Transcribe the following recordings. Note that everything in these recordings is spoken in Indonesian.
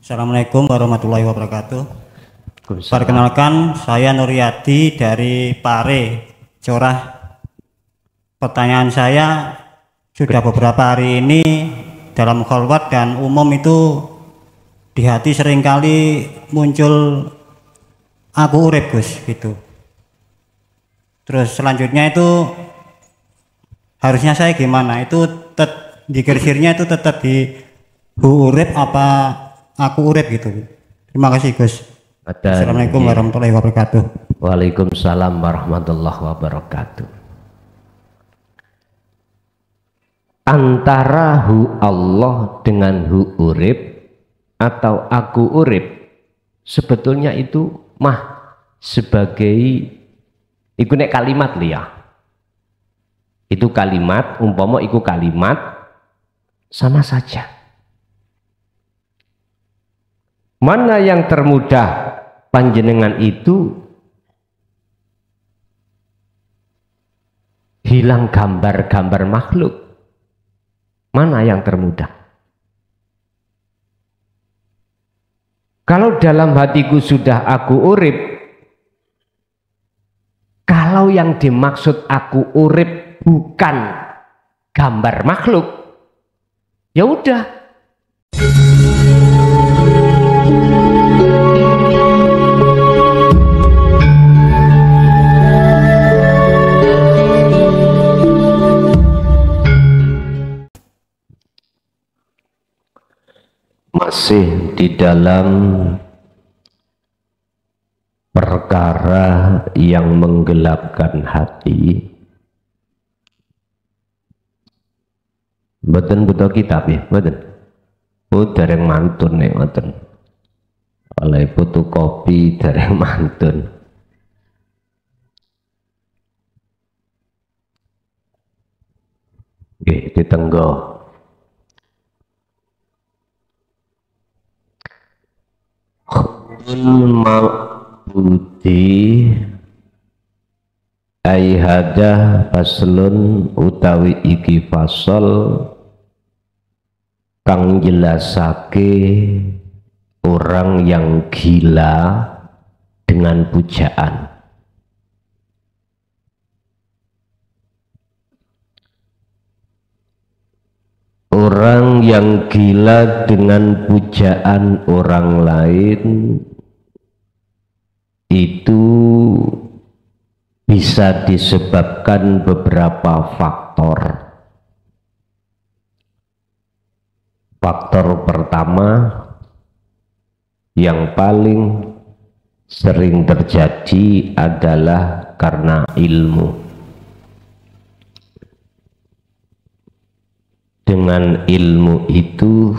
Assalamualaikum warahmatullahi wabarakatuh. Perkenalkan, saya Nuryadi dari Pare, Corah. Pertanyaan saya, sudah beberapa hari ini dalam kholwat dan umum itu di hati seringkali muncul aku urip Gus gitu. Terus selanjutnya itu harusnya saya gimana? Itu dikir-kirnya itu tetap di urip apa aku urip gitu. Terima kasih Gus. Assalamualaikum warahmatullahi wabarakatuh. Waalaikumsalam warahmatullahi wabarakatuh. Antara hu Allah dengan hu urip atau aku urip, sebetulnya itu mah sebagai iku nek kalimat liya. Itu kalimat, umpama iku kalimat sama saja. Mana yang termudah panjenengan itu hilang gambar-gambar makhluk? Mana yang termudah? Kalau dalam hatiku sudah aku urip, kalau yang dimaksud aku urip bukan gambar makhluk, ya udah. Masih di dalam perkara yang menggelapkan hati. Mboten butuh kitab ya, mboten. Dereng mantun nek mboten. Oleh fotokopi dereng mantun. Nggih, ditenggo. Ma'budi aihada faslun utawi iki fasol kang jelasake orang yang gila dengan pujaan. Orang yang gila dengan pujaan orang lain itu bisa disebabkan beberapa faktor. Faktor pertama yang paling sering terjadi adalah karena ilmu. Dengan ilmu itu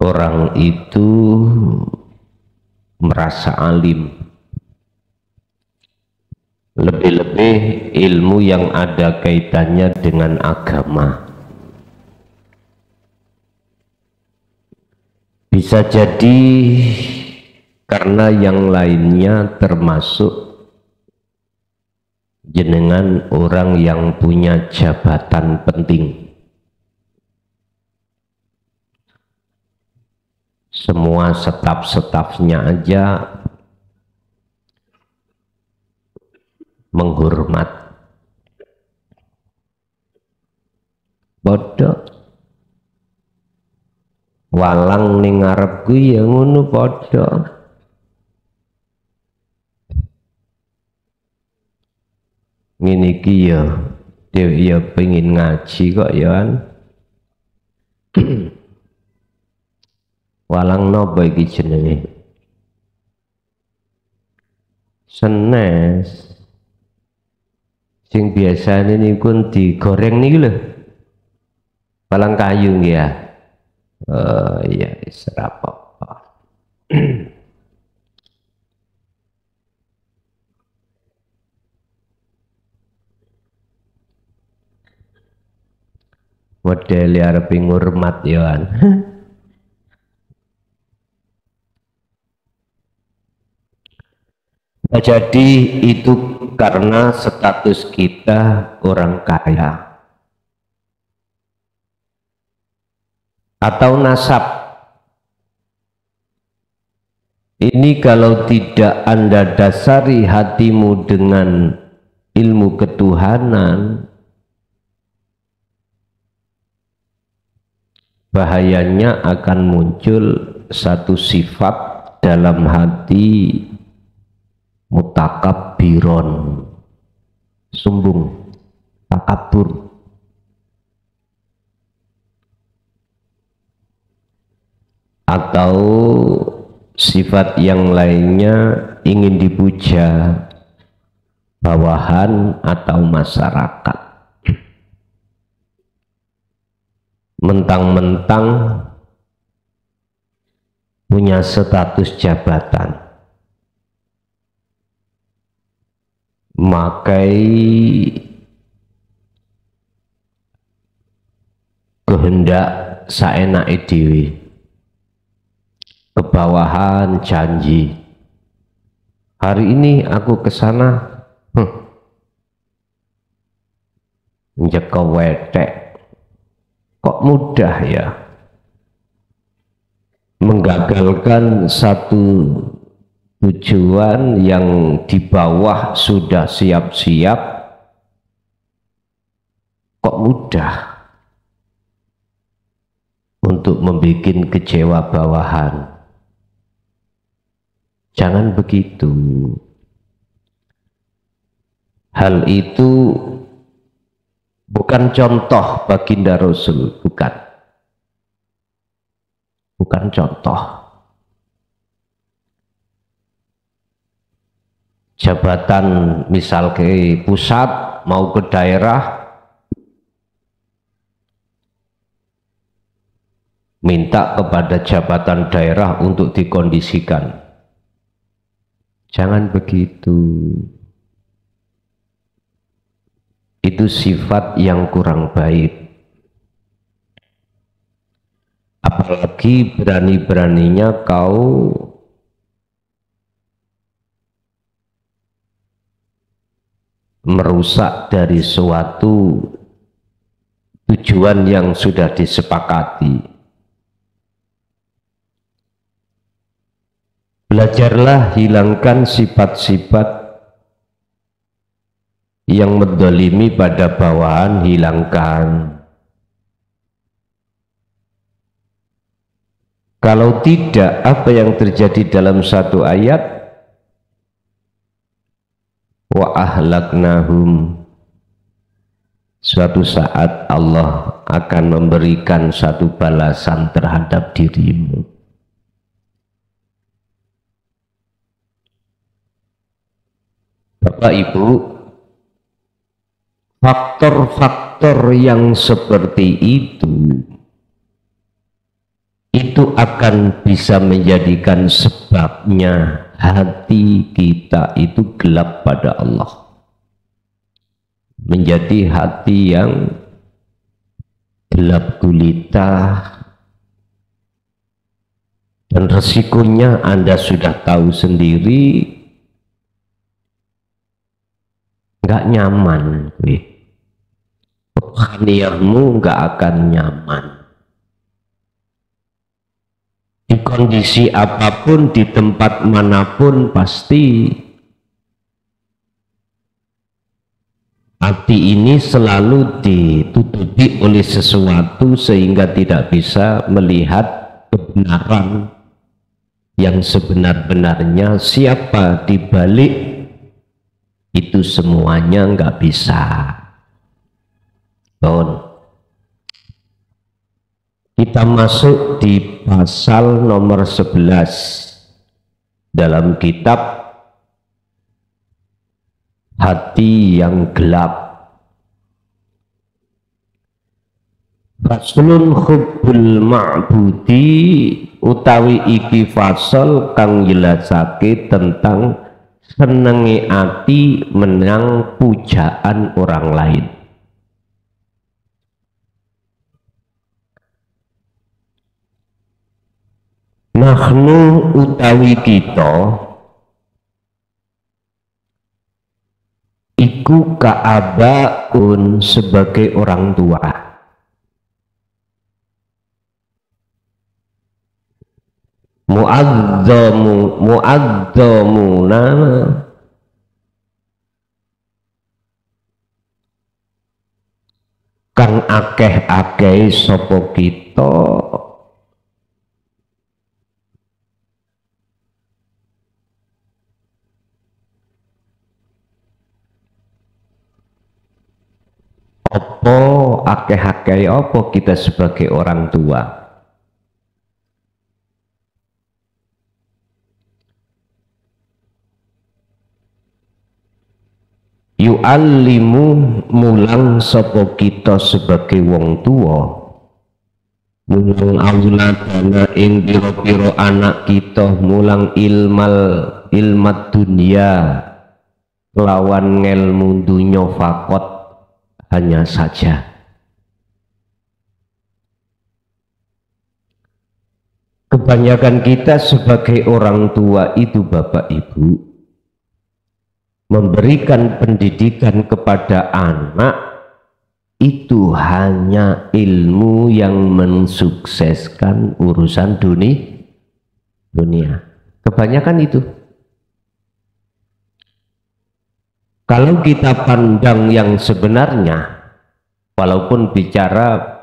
orang itu merasa alim, lebih-lebih ilmu yang ada kaitannya dengan agama. Bisa jadi karena yang lainnya termasuk jenengan orang yang punya jabatan penting. Semua staf-stafnya aja menghormat. Bodoh. Walang ning ngarepku ya ngono bodoh. Ngene iki ya, dia pengen ngaji kok ya kan. Walang nopo iki jenenge? Senes. Sing biasane niku digoreng niki lho. Walang kayu nggih ya. Oh iya, wis ora apa-apa. Model arep ngurmat ya kan. Jadi itu karena status kita orang kaya atau nasab. Ini kalau tidak Anda dasari hatimu dengan ilmu ketuhanan, bahayanya akan muncul satu sifat dalam hati mutakabbiron, sombong, takabur. Atau sifat yang lainnya ingin dipuja bawahan atau masyarakat, mentang-mentang punya status jabatan, makai kehendak saenake dhewe, kebawahan janji, hari ini aku ke sana njeko wetek, kok mudah ya, menggagalkan satu tujuan yang di bawah sudah siap-siap, kok mudah untuk membuat kecewa bawahan. Jangan begitu. Hal itu bukan contoh baginda Rasul, bukan contoh. Jabatan misal ke pusat mau ke daerah, minta kepada jabatan daerah untuk dikondisikan. Jangan begitu. Itu sifat yang kurang baik. Apalagi berani-beraninya kau merusak dari suatu tujuan yang sudah disepakati. Belajarlah hilangkan sifat-sifat yang mendolimi pada bawahan, hilangkan. Kalau tidak, apa yang terjadi dalam satu ayat? Wa ahlaknahum. Suatu saat Allah akan memberikan satu balasan terhadap dirimu. Bapak Ibu, faktor-faktor yang seperti itu akan bisa menjadikan sebabnya hati kita itu gelap pada Allah, menjadi hati yang gelap gulita, dan resikonya Anda sudah tahu sendiri. Nggak nyaman, rohaniahmu nggak akan nyaman. Di kondisi apapun, di tempat manapun, pasti hati ini selalu ditutupi oleh sesuatu sehingga tidak bisa melihat kebenaran yang sebenar-benarnya. Siapa di balik itu semuanya nggak bisa. Kita masuk di pasal nomor 11 dalam kitab Hati yang Gelap. Faslun hubbul ma'budi, utawi iki fasal kang jelasake tentang senengi ati menang pujaan orang lain. Nahnu utawi kita iku ka'abaun sebagai orang tua. mu'adzamuna kang akeh-akeh sapa kita apa akeh-akeh apa kita sebagai orang tua yu'allimu mulang sapa kita sebagai wong tua mulang auladana ing pira-pira anak kita mulang ilmat dunia lawan ngelmu dunya fakot hanya saja. Kebanyakan kita sebagai orang tua itu Bapak Ibu memberikan pendidikan kepada anak itu hanya ilmu yang mensukseskan urusan dunia. Kebanyakan itu. Kalau kita pandang yang sebenarnya, walaupun bicara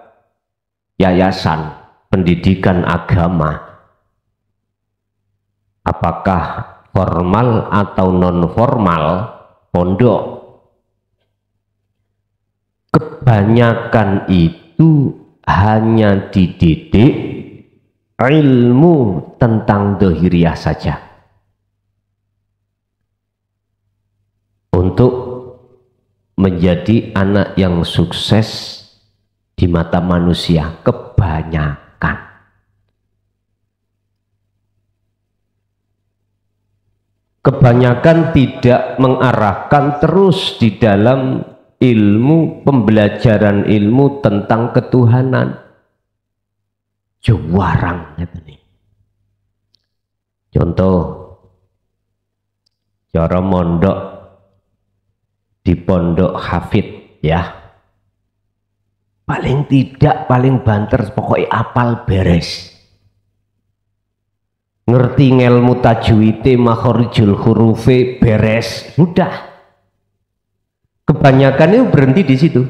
yayasan pendidikan agama, apakah formal atau non formal pondok, kebanyakan itu hanya dididik ilmu tentang dohiriyah saja untuk menjadi anak yang sukses di mata manusia. Kebanyakan tidak mengarahkan terus di dalam ilmu, pembelajaran ilmu tentang ketuhanan. Juwarang nih. Contoh, cara mondok di pondok hafid ya, paling tidak paling banter pokoknya apal beres, ngerti ngelmu tajwide makhorijul hurufe beres, sudah. Kebanyakan itu berhenti di situ.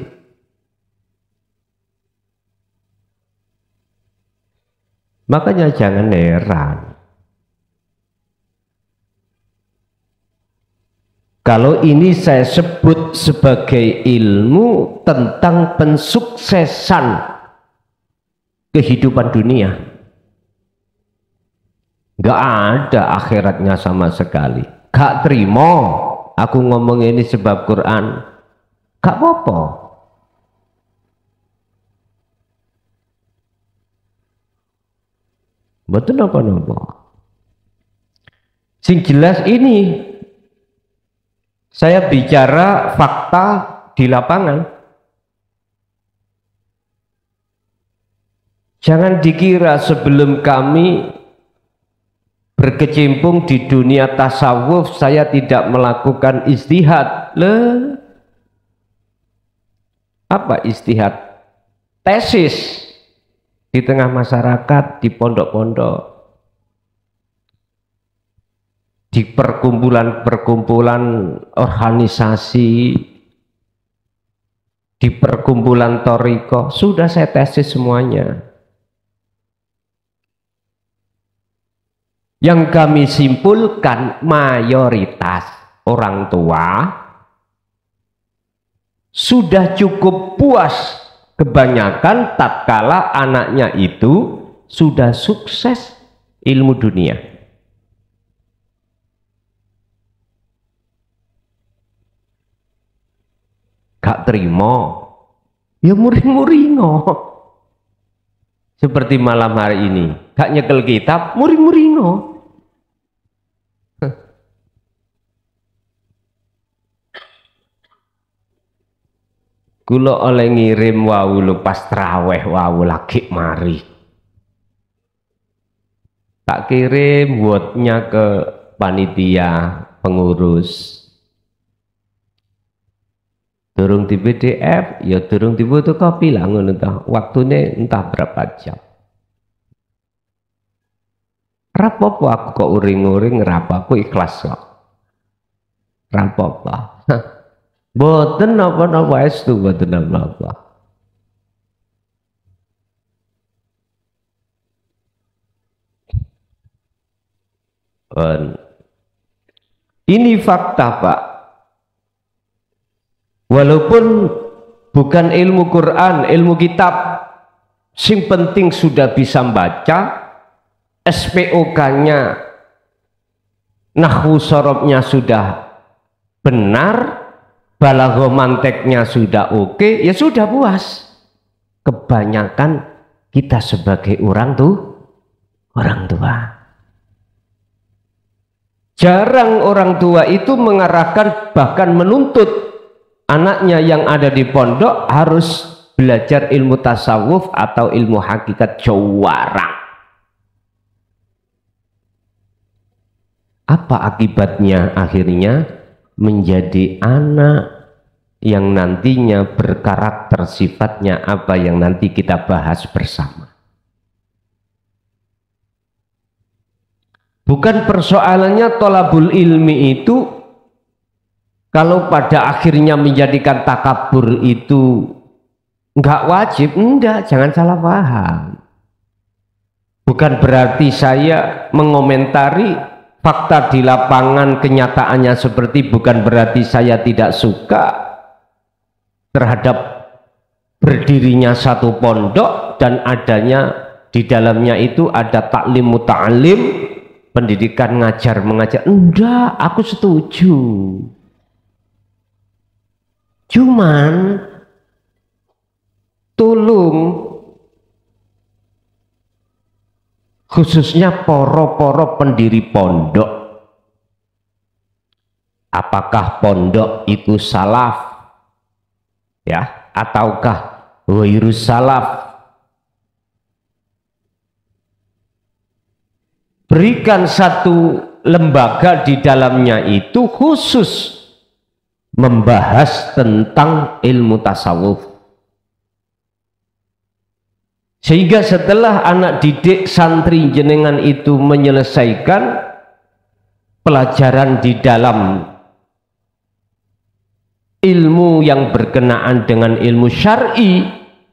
Makanya jangan heran kalau ini saya sebut sebagai ilmu tentang pensuksesan kehidupan dunia. Gak ada akhiratnya sama sekali. Gak terima aku ngomong ini sebab Quran. Gak apa-apa. Betul apa-apa. Sing jelas ini saya bicara fakta di lapangan. Jangan dikira sebelum kami berkecimpung di dunia tasawuf saya tidak melakukan istihad. Apa istihad? Tesis di tengah masyarakat, di pondok-pondok, di perkumpulan-perkumpulan organisasi, di perkumpulan thariqah, sudah saya tesis semuanya. Yang kami simpulkan mayoritas orang tua sudah cukup puas, kebanyakan tatkala anaknya itu sudah sukses ilmu dunia. Gak terima, ya muring-muringo. Seperti malam hari ini, gak nyekel kitab, muring-muringo. Kula oleh ngirim wau pas traweh wau lagi mari. Tak kirim wordnya ke panitia pengurus. Durung di PDF, ya durung di fotokopi lah ngono ta. Waktunya entah berapa jam. Rapopo aku kok uring-uring ngerapaku ikhlas kok. Rapopo. Boten napa-napa estu boten napa-napa. Ini fakta, Pak. Walaupun bukan ilmu Quran, ilmu kitab, sing penting sudah bisa membaca, SPOK-nya, nahwu sorobnya sudah benar, balaghah manteknya sudah oke, ya sudah puas. Kebanyakan kita sebagai orang tua. Jarang orang tua itu mengarahkan bahkan menuntut anaknya yang ada di pondok harus belajar ilmu tasawuf atau ilmu hakikat, jarang. Apa akibatnya? Akhirnya menjadi anak yang nantinya berkarakter sifatnya apa yang nanti kita bahas bersama. Bukan persoalannya tolabul ilmi itu kalau pada akhirnya menjadikan takabur itu enggak wajib, enggak, jangan salah paham. Bukan berarti saya mengomentari fakta di lapangan kenyataannya seperti, bukan berarti saya tidak suka terhadap berdirinya satu pondok dan adanya di dalamnya itu ada taklim muta'alim, pendidikan ngajar mengajar. Enggak, aku setuju. Cuman tolong khususnya poro-poro pendiri pondok, apakah pondok itu salaf ya ataukah wairus salaf, berikan satu lembaga di dalamnya itu khusus membahas tentang ilmu tasawuf, sehingga setelah anak didik santri jenengan itu menyelesaikan pelajaran di dalam ilmu yang berkenaan dengan ilmu syar'i,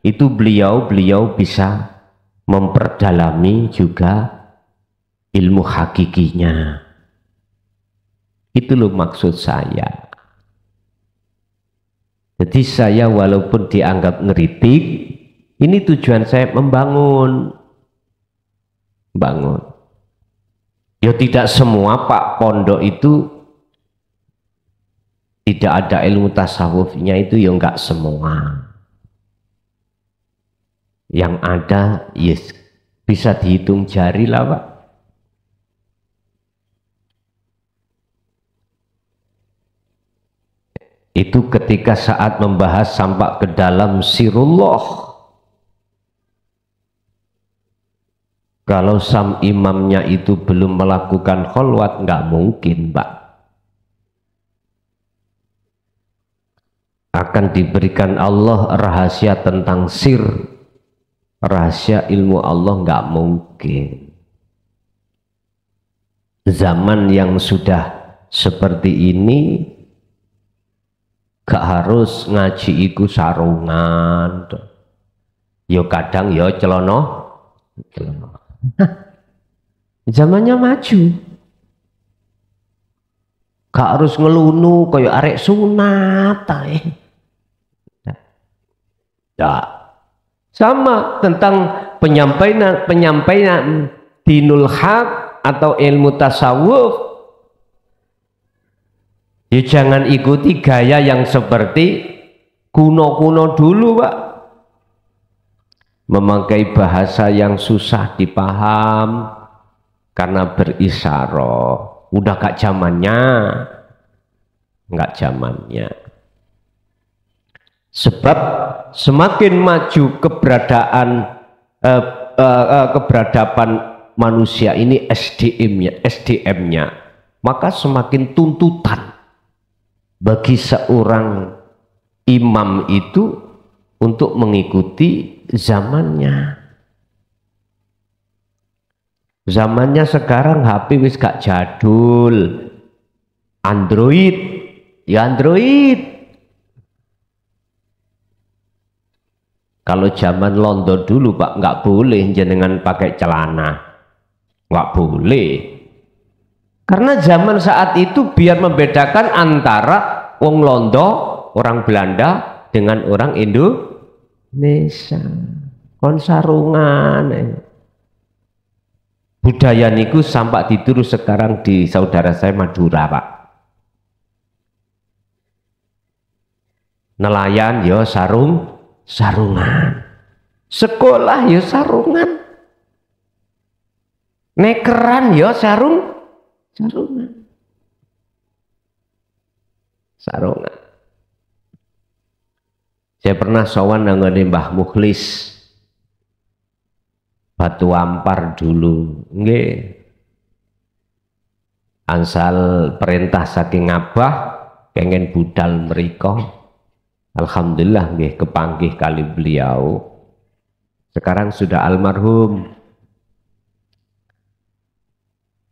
itu beliau bisa memperdalami juga ilmu hakikinya. Itu loh maksud saya. Jadi saya walaupun dianggap ngeritik, ini tujuan saya membangun. Ya tidak semua Pak pondok itu tidak ada ilmu tasawufnya, itu ya enggak semua. Yang ada yes, bisa dihitung jari lah Pak. Itu ketika saat membahas sampai ke dalam sirullah, kalau sam imamnya itu belum melakukan kholwat, nggak mungkin Pak akan diberikan Allah rahasia tentang sir, rahasia ilmu Allah, nggak mungkin. Zaman yang sudah seperti ini gak harus ngaji iku sarungan, yo kadang yo celono. Zamannya maju, gak harus ngelunu kayak arek sunat. Ya, sama tentang penyampaian dinul haq atau ilmu tasawuf. Ya jangan ikuti gaya yang seperti kuno-kuno dulu Pak, memakai bahasa yang susah dipaham karena berisyarah. Udah gak zamannya, nggak zamannya. Sebab semakin maju keberadaban manusia ini, SDM-nya, maka semakin tuntutan bagi seorang imam itu untuk mengikuti zamannya. Zamannya sekarang HP wis gak jadul. Android, ya Android. Kalau zaman Londo dulu Pak, nggak boleh jenengan pakai celana, nggak boleh. Karena zaman saat itu biar membedakan antara wong Londo, orang Belanda dengan orang Indonesia. Kon sarungan. Budaya niku sampai diterus sekarang di saudara saya Madura Pak. Nelayan yo sarungan, sekolah yo sarungan, nekeran yo sarungan. Saya pernah sowan dengan Mbah Mukhlis Batu Ampar dulu, nggih. Ansal perintah saking Abah kengen budal mriko. Alhamdulillah nggih kepanggih kali beliau. Sekarang sudah almarhum.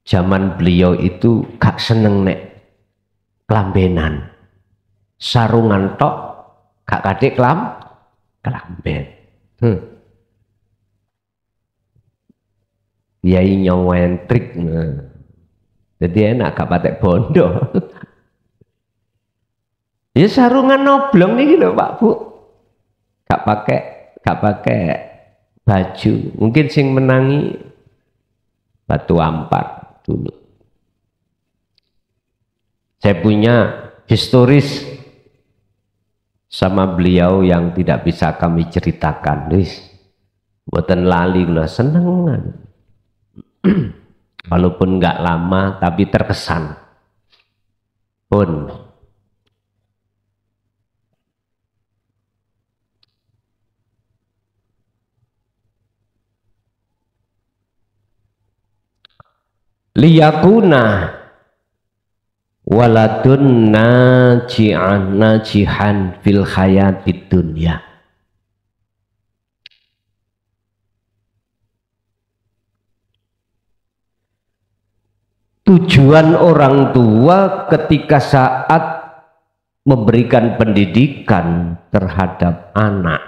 Zaman beliau itu gak seneng nek kelambenan. Sarungan tok gak kadek kelamben. Yai nyawentrik. Jadi enak gak patek bondo. Ya sarungan noblong nih lho Pak Bu. Gak pakai baju. Mungkin sing menangi Batu Ampar dulu. Saya punya historis sama beliau yang tidak bisa kami ceritakan. Boten lali kula senengan. Walaupun nggak lama tapi terkesan. Pun liyakuna waladun najihan fil hayatid dunya. Tujuan orang tua ketika saat memberikan pendidikan terhadap anak,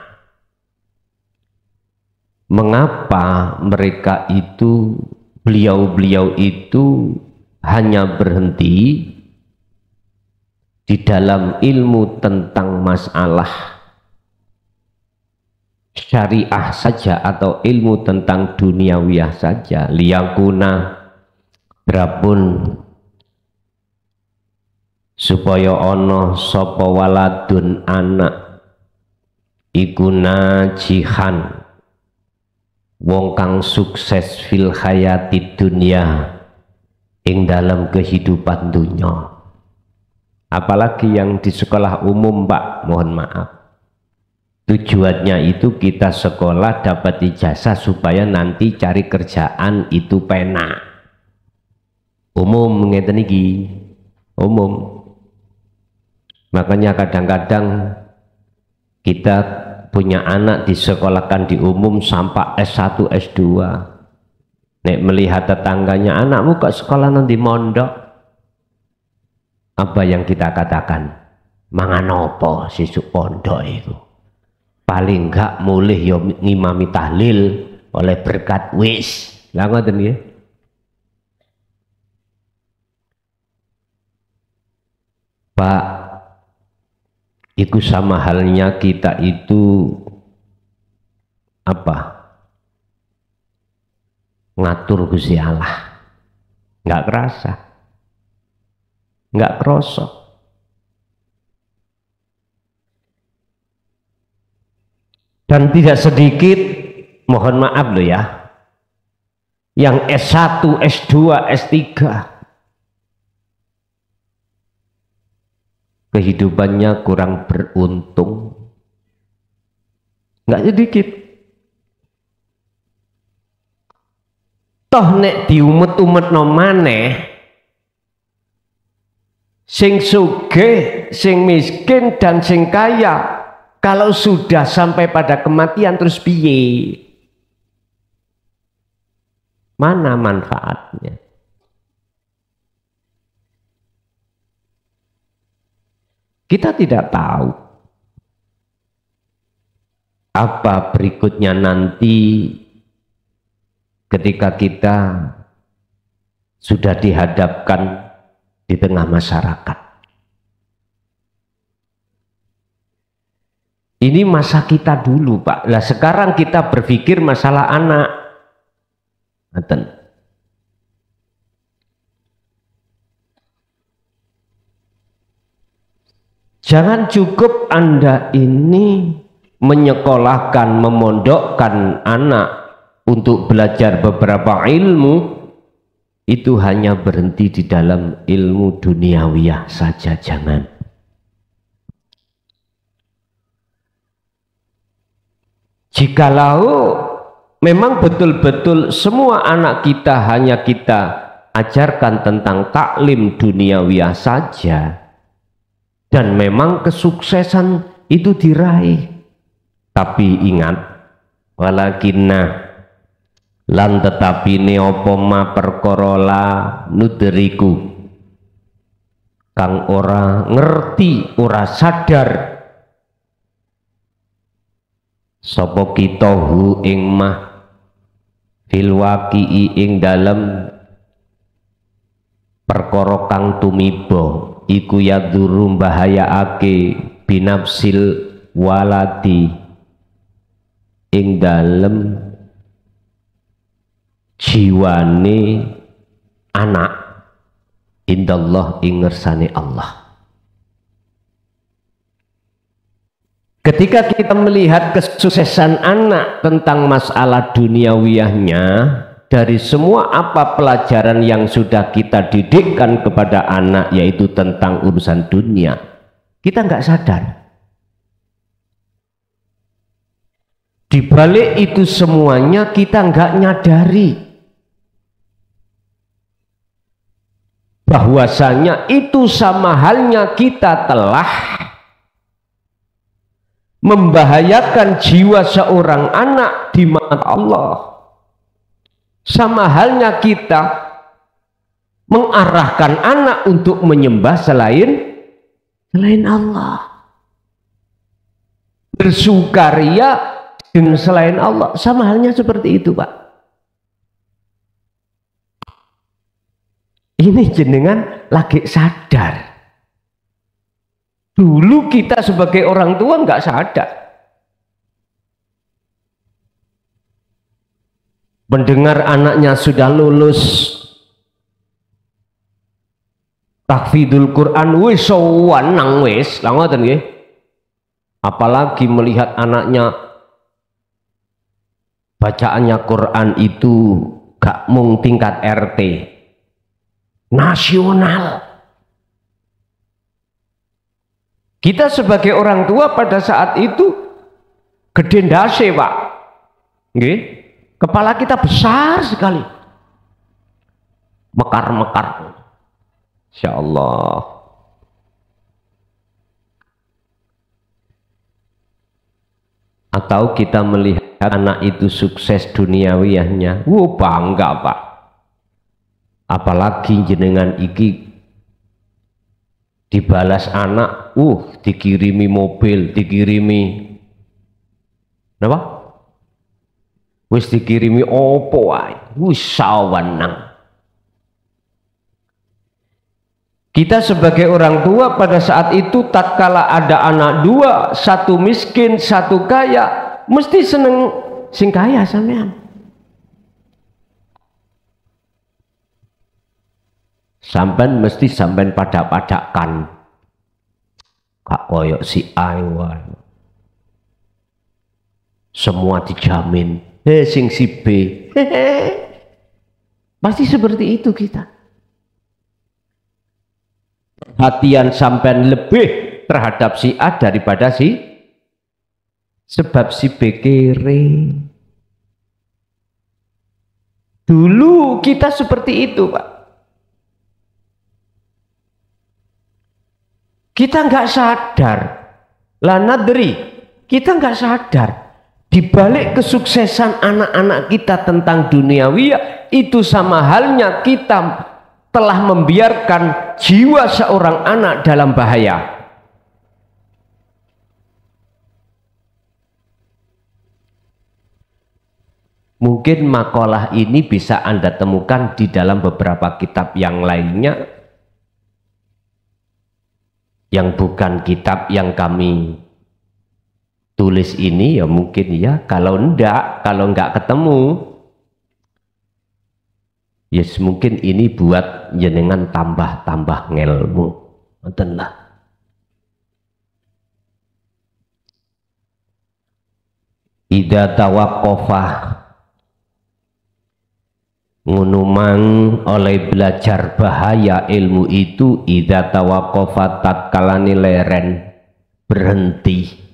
mengapa mereka itu beliau itu hanya berhenti di dalam ilmu tentang masalah syariah saja atau ilmu tentang duniawiyah saja. Liyakuna berapun supaya ono sapa waladun anak iku najihan wong kang sukses fil hayati dunia ing dalam kehidupan dunia. Apalagi yang di sekolah umum Pak, mohon maaf, tujuannya itu kita sekolah dapat ijazah supaya nanti cari kerjaan itu penak. Umum ngeten iki, umum. Makanya kadang-kadang kita punya anak disekolahkan di umum sampai S1, S2. Nek melihat tetangganya, anakmu kok sekolah nanti mondok, apa yang kita katakan? Mangan opo sisuk pondok itu? Paling enggak mulih yo ngimami tahlil oleh berkat wis. Lah ngoten nggih. Pak, itu sama halnya kita itu apa? Ngatur Gusti Allah. Nggak kerasa. Nggak kerasa. Dan tidak sedikit, mohon maaf loh ya, yang S1, S2, S3 kehidupannya kurang beruntung, nggak sedikit. Toh nek diumet-umet no maneh, sing sugih, sing miskin dan sing kaya, kalau sudah sampai pada kematian terus piye? Mana manfaatnya? Kita tidak tahu apa berikutnya nanti ketika kita sudah dihadapkan di tengah masyarakat. Ini masa kita dulu, Pak. Lah sekarang kita berpikir masalah anak. Jangan cukup Anda ini menyekolahkan, memondokkan anak untuk belajar beberapa ilmu, itu hanya berhenti di dalam ilmu duniawiyah saja, jangan. Jikalau memang betul-betul semua anak kita hanya kita ajarkan tentang taklim duniawiyah saja, dan memang kesuksesan itu diraih, tapi ingat, walakinna lan tetapi neopo ma perkorola nuderiku kang ora ngerti, ora sadar sapa kita hu ing mah fil waqi'i ing dalem perkara kang tumiba iku yadzuru mbahayaake binafsil waladi ing dalem jiwane anak indallah ing ngersane Allah. Ketika kita melihat kesuksesan anak tentang masalah duniawiyahnya, dari semua apa pelajaran yang sudah kita didikkan kepada anak, yaitu tentang urusan dunia, kita nggak sadar. Di balik itu semuanya kita nggak nyadari bahwasanya itu sama halnya kita telah membahayakan jiwa seorang anak di mata Allah. Sama halnya kita mengarahkan anak untuk menyembah selain Allah, bersukaria dengan selain Allah. Sama halnya seperti itu, Pak. Ini jenengan lagi sadar. Dulu kita sebagai orang tua nggak sadar. Mendengar anaknya sudah lulus tahfidzul Quran, wis sowan nang wis, lha ngoten nggih. Apalagi melihat anaknya bacaannya Quran itu gak mung tingkat RT, nasional. Kita sebagai orang tua pada saat itu gede ndase, Pak. Nggih. Kepala kita besar sekali. Mekar-mekar. Insyaallah. Atau kita melihat anak itu sukses duniawiyahnya, bangga, Pak. Apalagi jenengan iki dibalas anak, dikirimi mobil, dikirimi apa? Wis dikirimi opo wae, wis sawenang. Kita sebagai orang tua pada saat itu tatkala ada anak dua, satu miskin, satu kaya, mesti seneng sing kaya sampean. Sampean mesti sampean pada-padakan. Kak koyok si Aiwan. Semua dijamin. Sing si B. Pasti seperti itu kita. Perhatian sampean lebih terhadap si A daripada si, sebab si B kere. Dulu kita seperti itu, Pak. Kita nggak sadar, la nadri, kita nggak sadar Di balik kesuksesan anak-anak kita tentang duniawi, itu sama halnya kita telah membiarkan jiwa seorang anak dalam bahaya. Mungkin makalah ini bisa Anda temukan di dalam beberapa kitab yang lainnya, yang bukan kitab yang kami tulis ini, ya mungkin ya. Kalau enggak ketemu, yes, mungkin ini buat jenengan tambah ngelmu. Ngotenlah. Idza tawaqqafah, ngunumang oleh belajar bahaya ilmu itu, idza tawaqqafa tatkalani leren berhenti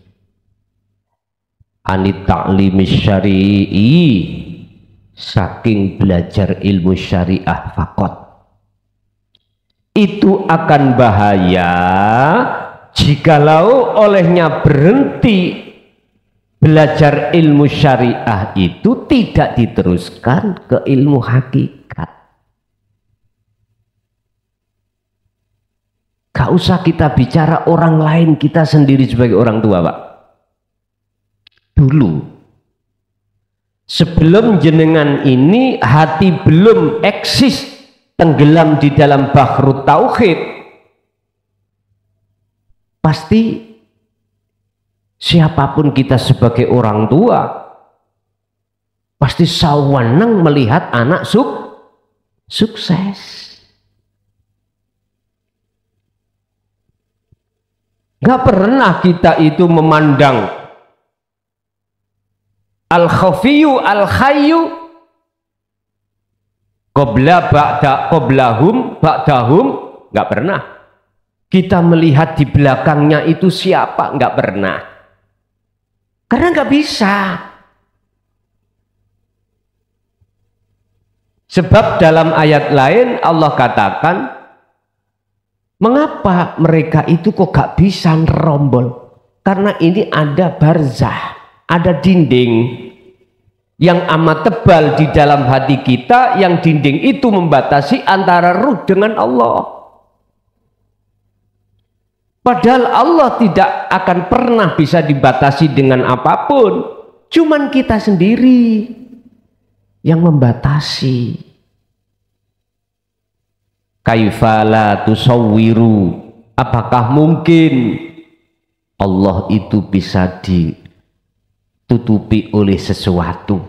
anit ta'limi syari'i, saking belajar ilmu syariah fakot, itu akan bahaya jikalau olehnya berhenti belajar ilmu syariah itu tidak diteruskan ke ilmu hakikat. Gak usah kita bicara orang lain, kita sendiri sebagai orang tua, Pak. Dulu sebelum jenengan ini hati belum eksis, tenggelam di dalam bahrut tauhid, pasti siapapun kita sebagai orang tua pasti saweneng melihat anak sukses. Gak pernah kita itu memandang al-khafiyu al-khayyu qoblahum ba'dahum, nggak pernah. Kita melihat di belakangnya itu siapa, nggak pernah. Karena nggak bisa. Sebab dalam ayat lain Allah katakan, mengapa mereka itu kok gak bisa nerombol? Karena ini ada barzah, ada dinding yang amat tebal di dalam hati kita, yang dinding itu membatasi antara ruh dengan Allah. Padahal Allah tidak akan pernah bisa dibatasi dengan apapun, cuman kita sendiri yang membatasi. Kaifala tusawwiru, apakah mungkin Allah itu bisa ditutupi oleh sesuatu,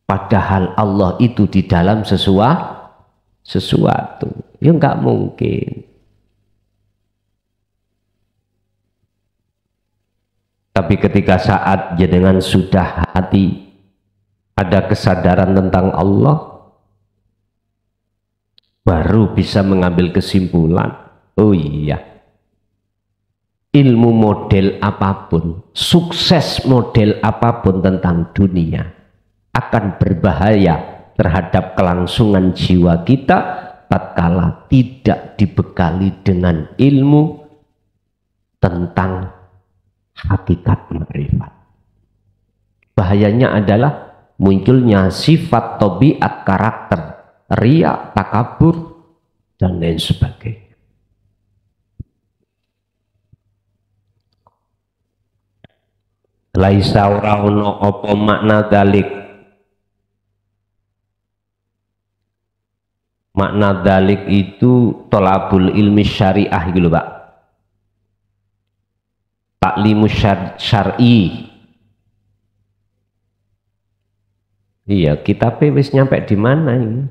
padahal Allah itu di dalam sesuatu? Ya nggak mungkin. Tapi ketika saat jenengan sudah hati ada kesadaran tentang Allah, baru bisa mengambil kesimpulan, oh iya, ilmu model apapun, sukses model apapun tentang dunia akan berbahaya terhadap kelangsungan jiwa kita tatkala tidak dibekali dengan ilmu tentang hakikat makrifat. Bahayanya adalah munculnya sifat tabiat karakter, riya, takabur, dan lain sebagainya. Laisa ora ono apa makna dalik. Makna dalik itu tolabul ilmi syariah gitu, Pak. Taklimu syar'i. Iya, kita wis nyampe di mana ini?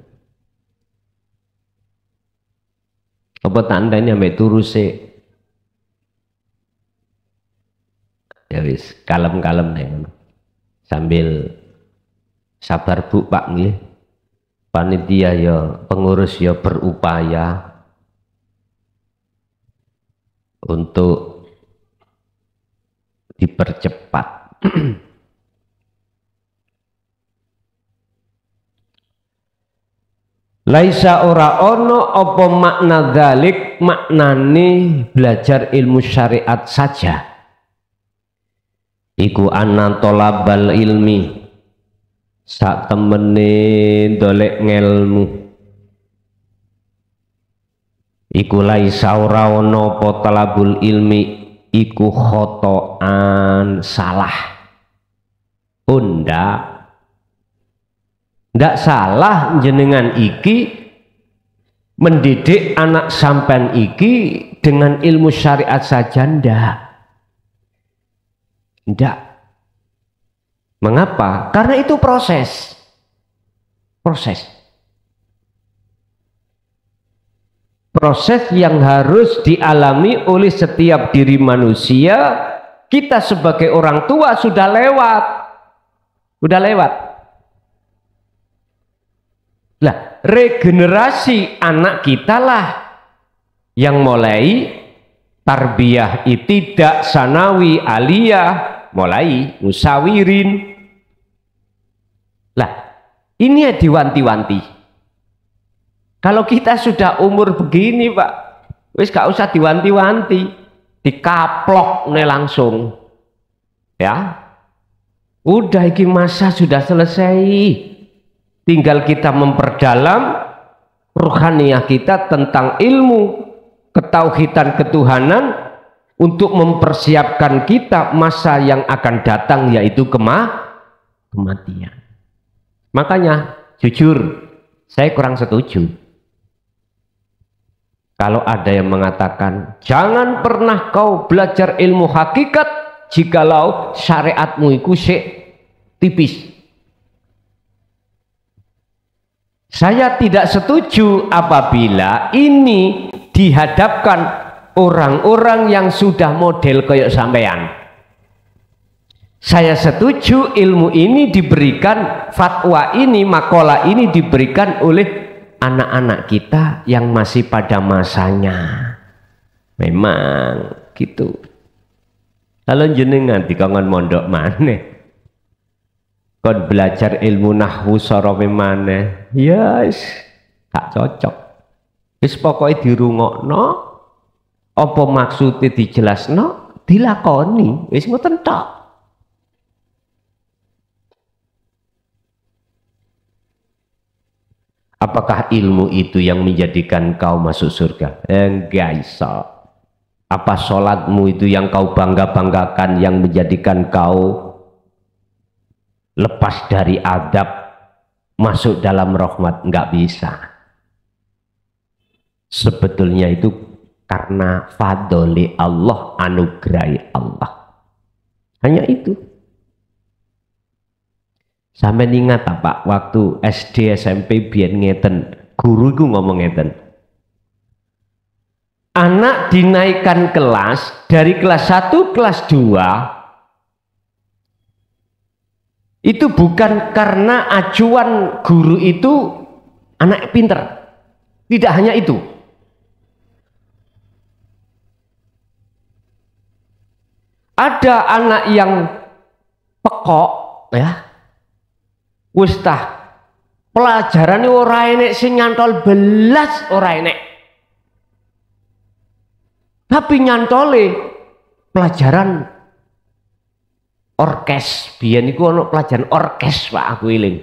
Apa tanda ini sampai turu sih? Ya wis, kalem-kalem nih. Sambil sabar Bu Pak nggih. Panitia ya, pengurus ya berupaya untuk dipercepat. Laisa ora ono apa makna dzalik, maknane belajar ilmu syariat saja. iku anna tolabal ilmi sak temene dolek ngelmu iku laisa ora ana apa talabul ilmi iku khotoan salah. Ndak salah jenengan iki mendidik anak sampean iki dengan ilmu syariat saja, ndak. Mengapa? Karena itu proses. Proses yang harus dialami oleh setiap diri manusia. Kita sebagai orang tua sudah lewat. Lah, regenerasi anak kita lah yang mulai tarbiyah ibtidak, sanawi, aliyah, mulai musawirin. Lah, ini ya diwanti-wanti. Kalau kita sudah umur begini, Pak, wis gak usah diwanti-wanti, dikaplok nih langsung. Ya. Udah iki masa sudah selesai. Tinggal kita memperdalam ruhaniyah kita tentang ilmu ketauhidan ketuhanan untuk mempersiapkan kita masa yang akan datang, yaitu kematian. Makanya jujur saya kurang setuju kalau ada yang mengatakan jangan pernah kau belajar ilmu hakikat jikalau syariatmu itu tipis. Saya tidak setuju apabila ini dihadapkan orang-orang yang sudah model kayak sampean. Saya setuju ilmu ini diberikan, fatwa ini, makalah ini diberikan oleh anak-anak kita yang masih pada masanya. Memang gitu. Kalau jenengan dikongkon mondok maneh, kon belajar ilmu nahwu sorowe maneh, yes, gak cocok. Wis pokoke dirungokno, apa maksudnya dijelasno, dilakoni, wis ngoten tok. Apakah ilmu itu yang menjadikan kau masuk surga? Enggak iso. Apa sholatmu itu yang kau bangga-banggakan yang menjadikan kau lepas dari adab masuk dalam rahmat? Enggak bisa. Sebetulnya itu karena fadli Allah, anugerai Allah. Hanya itu. Sampai ingat apa waktu SD SMP biyen ngeten, guru itu ngomong ngeten. Anak dinaikkan kelas dari kelas 1 kelas 2 itu bukan karena acuan guru itu anak pinter. Tidak hanya itu. Ada anak yang pekok, ya. Wis tah pelajarane ora enek sing nyantol belas, ora enek. Tapi nyantole pelajaran orkes. Biyen iku ana pelajaran orkes, Pak, aku eling.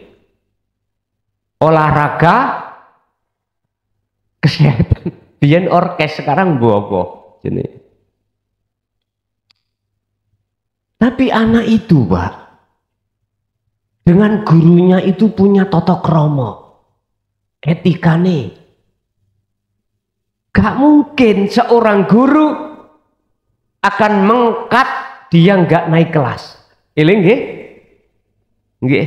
Olahraga kesehatan. Biyen orkes, sekarang apa jenenge. Tapi anak itu, Pak, dengan gurunya itu punya tata krama, etikane. Gak mungkin seorang guru akan mengkat dia nggak naik kelas. Eling nggih? Nggih.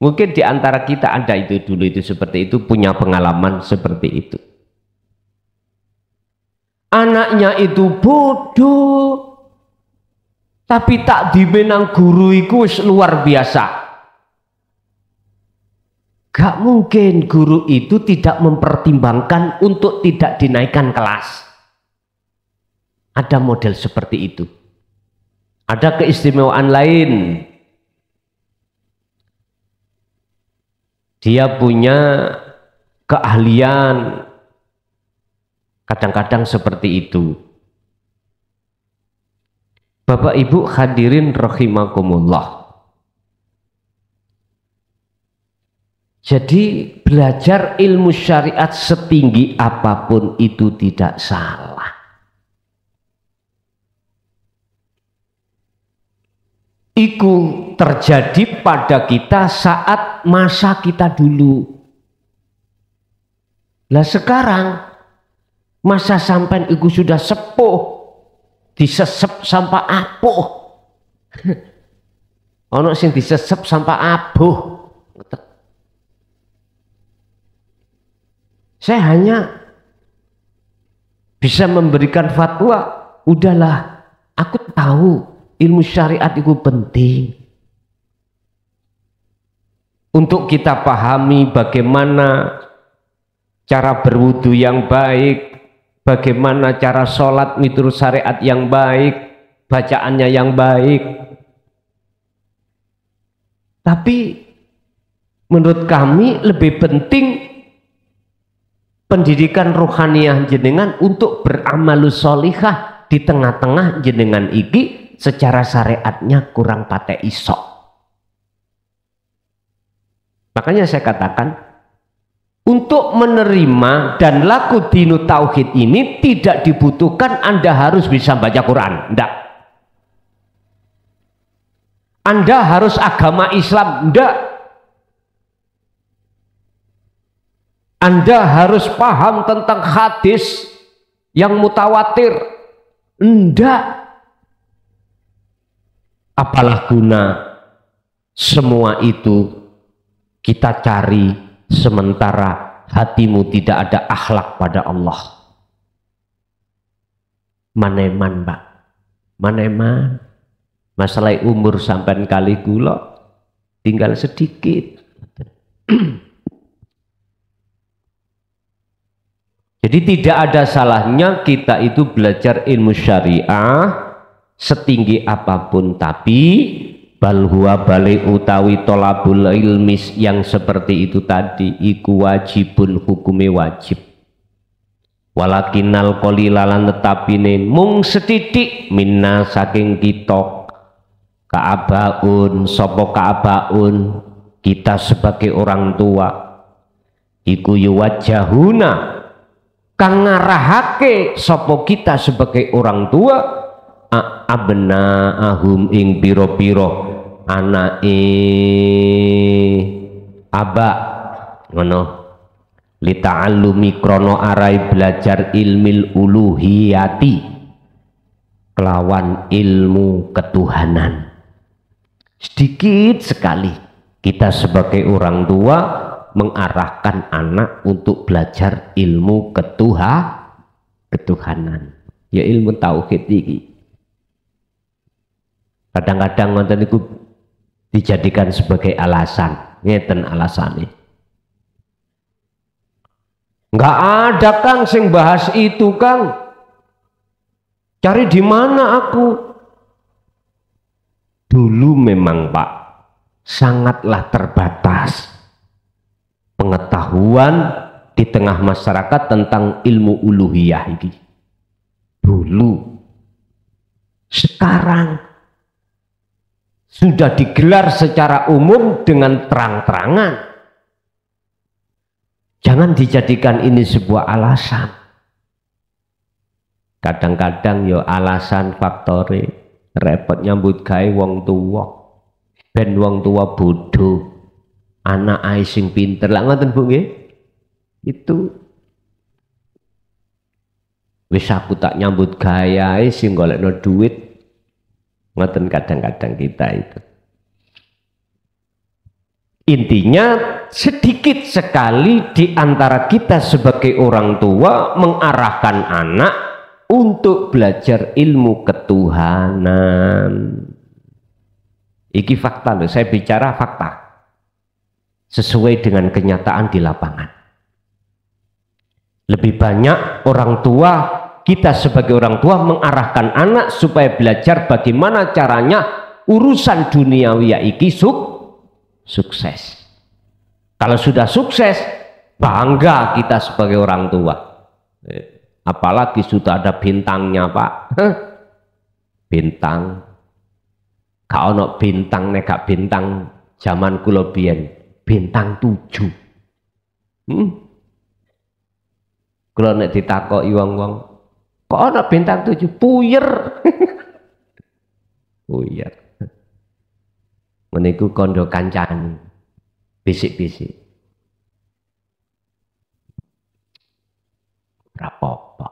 Mungkin di antara kita ada itu dulu itu seperti itu, punya pengalaman seperti itu. Anaknya itu bodoh, tapi tak dimenang guru itu luar biasa. Gak mungkin guru itu tidak mempertimbangkan untuk tidak dinaikkan kelas. Ada model seperti itu. Ada keistimewaan lain. Dia punya keahlian. Kadang-kadang seperti itu. Bapak Ibu hadirin rahimakumullah. Jadi belajar ilmu syariat setinggi apapun itu tidak salah. Itu terjadi pada kita saat masa kita dulu. Lah sekarang masa sampean itu sudah sepuh, disesep sampai apuh. Ono sing disesep sampai abuh. Saya hanya bisa memberikan fatwa, udahlah, aku tahu ilmu syariat itu penting. Untuk kita pahami bagaimana cara berwudu yang baik, bagaimana cara sholat miturut syariat yang baik, bacaannya yang baik. Tapi menurut kami lebih penting pendidikan rohaniah jenengan untuk beramalus solihah di tengah-tengah jenengan iki secara syariatnya kurang pate isok. Makanya saya katakan untuk menerima dan laku dinu tauhid ini tidak dibutuhkan Anda harus bisa baca Quran, enggak. Anda harus agama Islam, enggak. Anda harus paham tentang hadis yang mutawatir, enggak. Apalah guna semua itu kita cari sementara hatimu tidak ada akhlak pada Allah. Maneman, Pak, maneman. Masalah umur sampai kali gula tinggal sedikit. Jadi tidak ada salahnya kita itu belajar ilmu syariah setinggi apapun, tapi bal huwa balik utawi tolabul ilmis yang seperti itu tadi iku wajibun, hukume wajib. Walakinal qolilalan tetapine mung setitik minna saking kita kaabaun sapa kaabaun kita sebagai orang tua iku yuwajjahuna kang ngarahake sapa kita sebagai orang tua abnaahum ing pira-pira anake aba ngono li ta'allumi krono arai belajar ilmil uluhiyati kelawan ilmu ketuhanan. Sedikit sekali kita sebagai orang tua mengarahkan anak untuk belajar ilmu ketuhanan, ya ilmu tauhid iki. Kadang-kadang ngonten niku dijadikan sebagai alasan, ngeten alasane. Enggak ada Kang sing bahas itu Kang. Cari di mana aku? Dulu memang Pak sangatlah terbatas pengetahuan di tengah masyarakat tentang ilmu uluhiyah ini dulu. Sekarang sudah digelar secara umum dengan terang-terangan. Jangan dijadikan ini sebuah alasan. Kadang-kadang yo alasan faktore repot nyambut gawe wong tua, ben wong tua bodoh. Anak ai sing pinter lah ngoten Bu nggih. Itu wis aku tak nyambut gawe sing golekno duit. Ngoten kadang-kadang kita itu. Intinya sedikit sekali di antara kita sebagai orang tua mengarahkan anak untuk belajar ilmu ketuhanan. Iki fakta loh, saya bicara fakta. Sesuai dengan kenyataan di lapangan. Lebih banyak orang tua, kita sebagai orang tua mengarahkan anak supaya belajar bagaimana caranya urusan duniawi iki sukses. Kalau sudah sukses, bangga kita sebagai orang tua. Apalagi sudah ada bintangnya Pak. bintang. Gak ono bintang nek gak bintang zaman kula biyen bintang 7. Kula nek ditakoki wong-wong, kok ono bintang 7? Puyer. Puyer. Meniku kondo kancani. Bisik-bisik. Rapopo.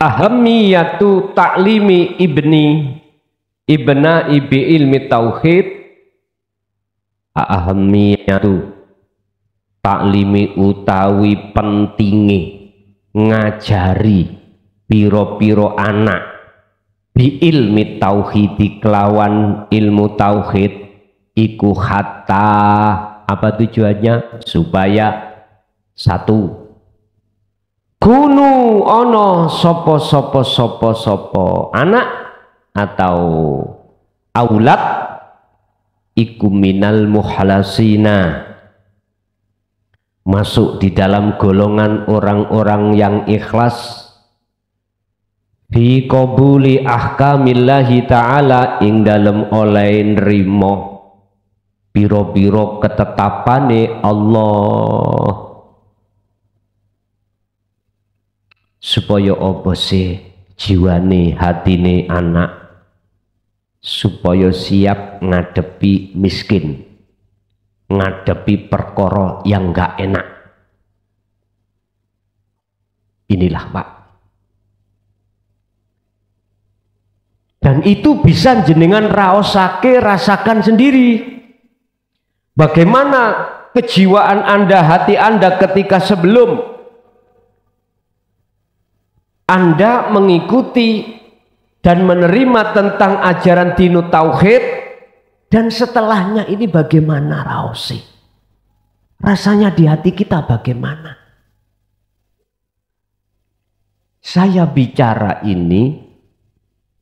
Ahamiyatu ta'limi ibna ibi ilmi tauhid. Ahamiyatu ta'limi utawi pentingi ngajari piro-piro anak bi ilmi tauhid kelawan ilmu tauhid iku hatta apa tujuannya? Supaya satu, kunu ono sopo anak atau aulad iku minal muhlasina, masuk di dalam golongan orang-orang yang ikhlas fi qabuli ahkamillahi ta'ala ing dalem oleh nrimo piro-piro ketetapane Allah. Supaya apa sih jiwane hatine anak supaya siap ngadepi miskin, ngadepi perkara yang enggak enak. Inilah Pak. Dan itu bisa jenengan raosake, rasakan sendiri. Bagaimana kejiwaan Anda, hati Anda ketika sebelum Anda mengikuti dan menerima tentang ajaran dinu tauhid, dan setelahnya ini bagaimana raosi? Rasanya di hati kita bagaimana? Saya bicara ini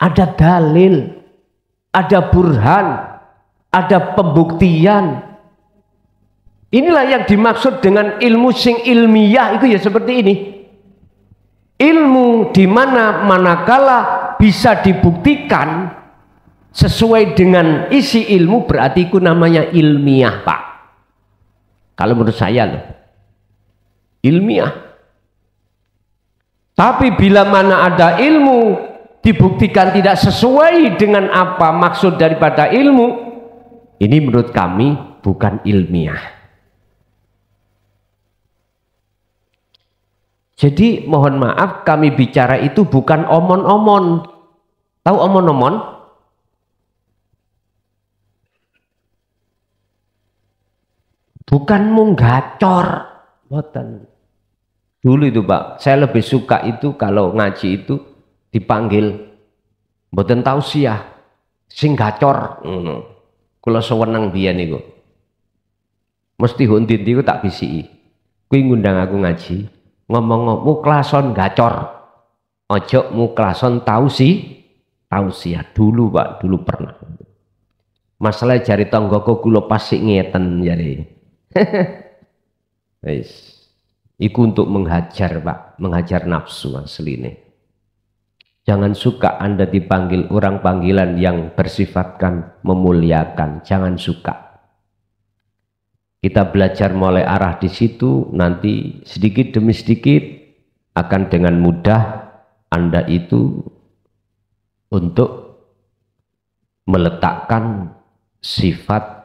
ada dalil, ada burhan, ada pembuktian. Inilah yang dimaksud dengan ilmu sing ilmiah itu ya seperti ini. Ilmu di mana manakala bisa dibuktikan sesuai dengan isi ilmu berarti itu namanya ilmiah Pak. Kalau menurut saya loh, ilmiah. Tapi bila mana ada ilmu dibuktikan tidak sesuai dengan apa maksud daripada ilmu, ini menurut kami bukan ilmiah. Jadi mohon maaf, kami bicara itu bukan omon-omon. Tahu omon-omon? Bukan munggacor. Boten. Dulu itu Pak, saya lebih suka itu kalau ngaji itu dipanggil boten tausiah, sing gacor. Kula sewenang biyen niku. Mesti hontin niku tak bisiki. Kuwi ngundang aku ngaji. Ngomong muklason gacor, ojo muklason tausiah dulu Pak, dulu pernah. Masalah jari tonggoku kula pasik ngeten jari. Wis. Iku untuk menghajar Pak, menghajar nafsu asline. Jangan suka Anda dipanggil orang panggilan yang bersifatkan memuliakan, jangan suka. Kita belajar mulai arah di situ, nanti sedikit demi sedikit akan dengan mudah Anda itu untuk meletakkan sifat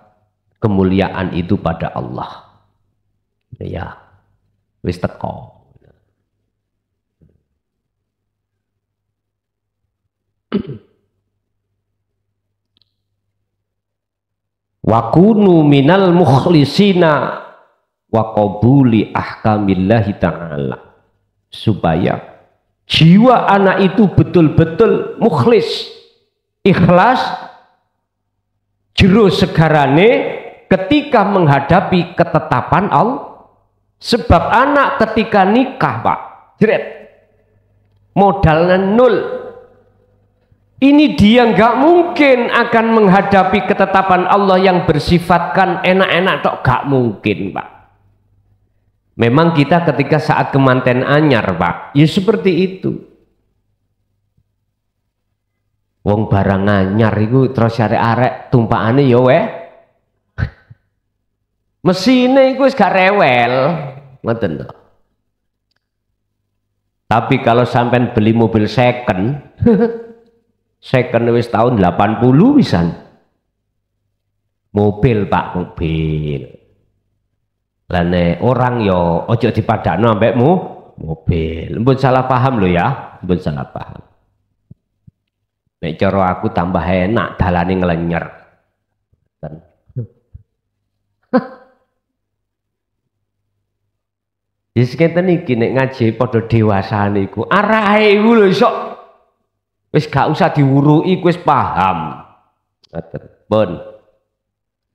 kemuliaan itu pada Allah. Ya, wis teko. Wa kunu minal mukhlisina wa qabuli ahkamillahi ta'ala, supaya jiwa anak itu betul-betul mukhlis, ikhlas, jero segarane ketika menghadapi ketetapan Allah. Sebab anak ketika nikah Pak, jeret modalnya nol. Ini dia nggak mungkin akan menghadapi ketetapan Allah yang bersifatkan enak-enak tok, gak mungkin Pak. Memang kita ketika saat kemanten anyar, Pak, ya seperti itu. Wong barang anyar iku terus arek-arek tumpakane ya weh. Mesine iku wis gak rewel, ngoten to. Tapi kalau sampean beli mobil second, second wis tahun 80 pisan. Mobil, Pak, mobil. Lane orang yo ojo dipadakno ambekmu mobil. Mbun salah paham lo ya, mbun salah paham. Nek cara aku tambah enak dalane nglenyer. Wis keten iki nek ngaji padha dewasane iku. Arahe iku lho iso wis gak usah diwuruki wis paham. Ngoten. Pun.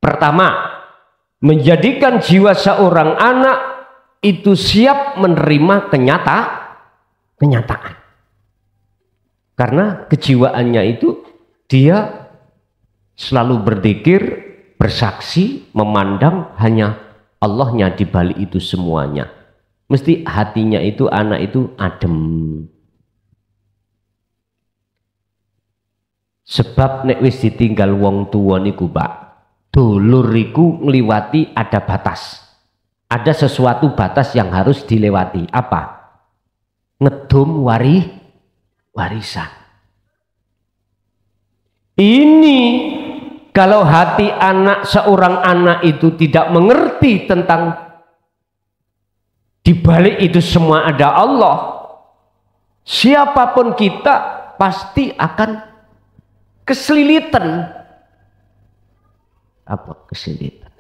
Pertama, menjadikan jiwa seorang anak itu siap menerima kenyataan. Karena kejiwaannya itu dia selalu berzikir, bersaksi, memandang hanya Allahnya di balik itu semuanya. Mesti hatinya itu, anak itu adem. Sebab nek wis ditinggal wong tuwa niku, Pak, dulur iku ngliwati ada batas. Ada sesuatu batas yang harus dilewati. Apa? Ngedum warisan. Ini kalau hati seorang anak itu tidak mengerti tentang di balik itu semua ada Allah, siapapun kita pasti akan keselilitan. Apa keselilitan?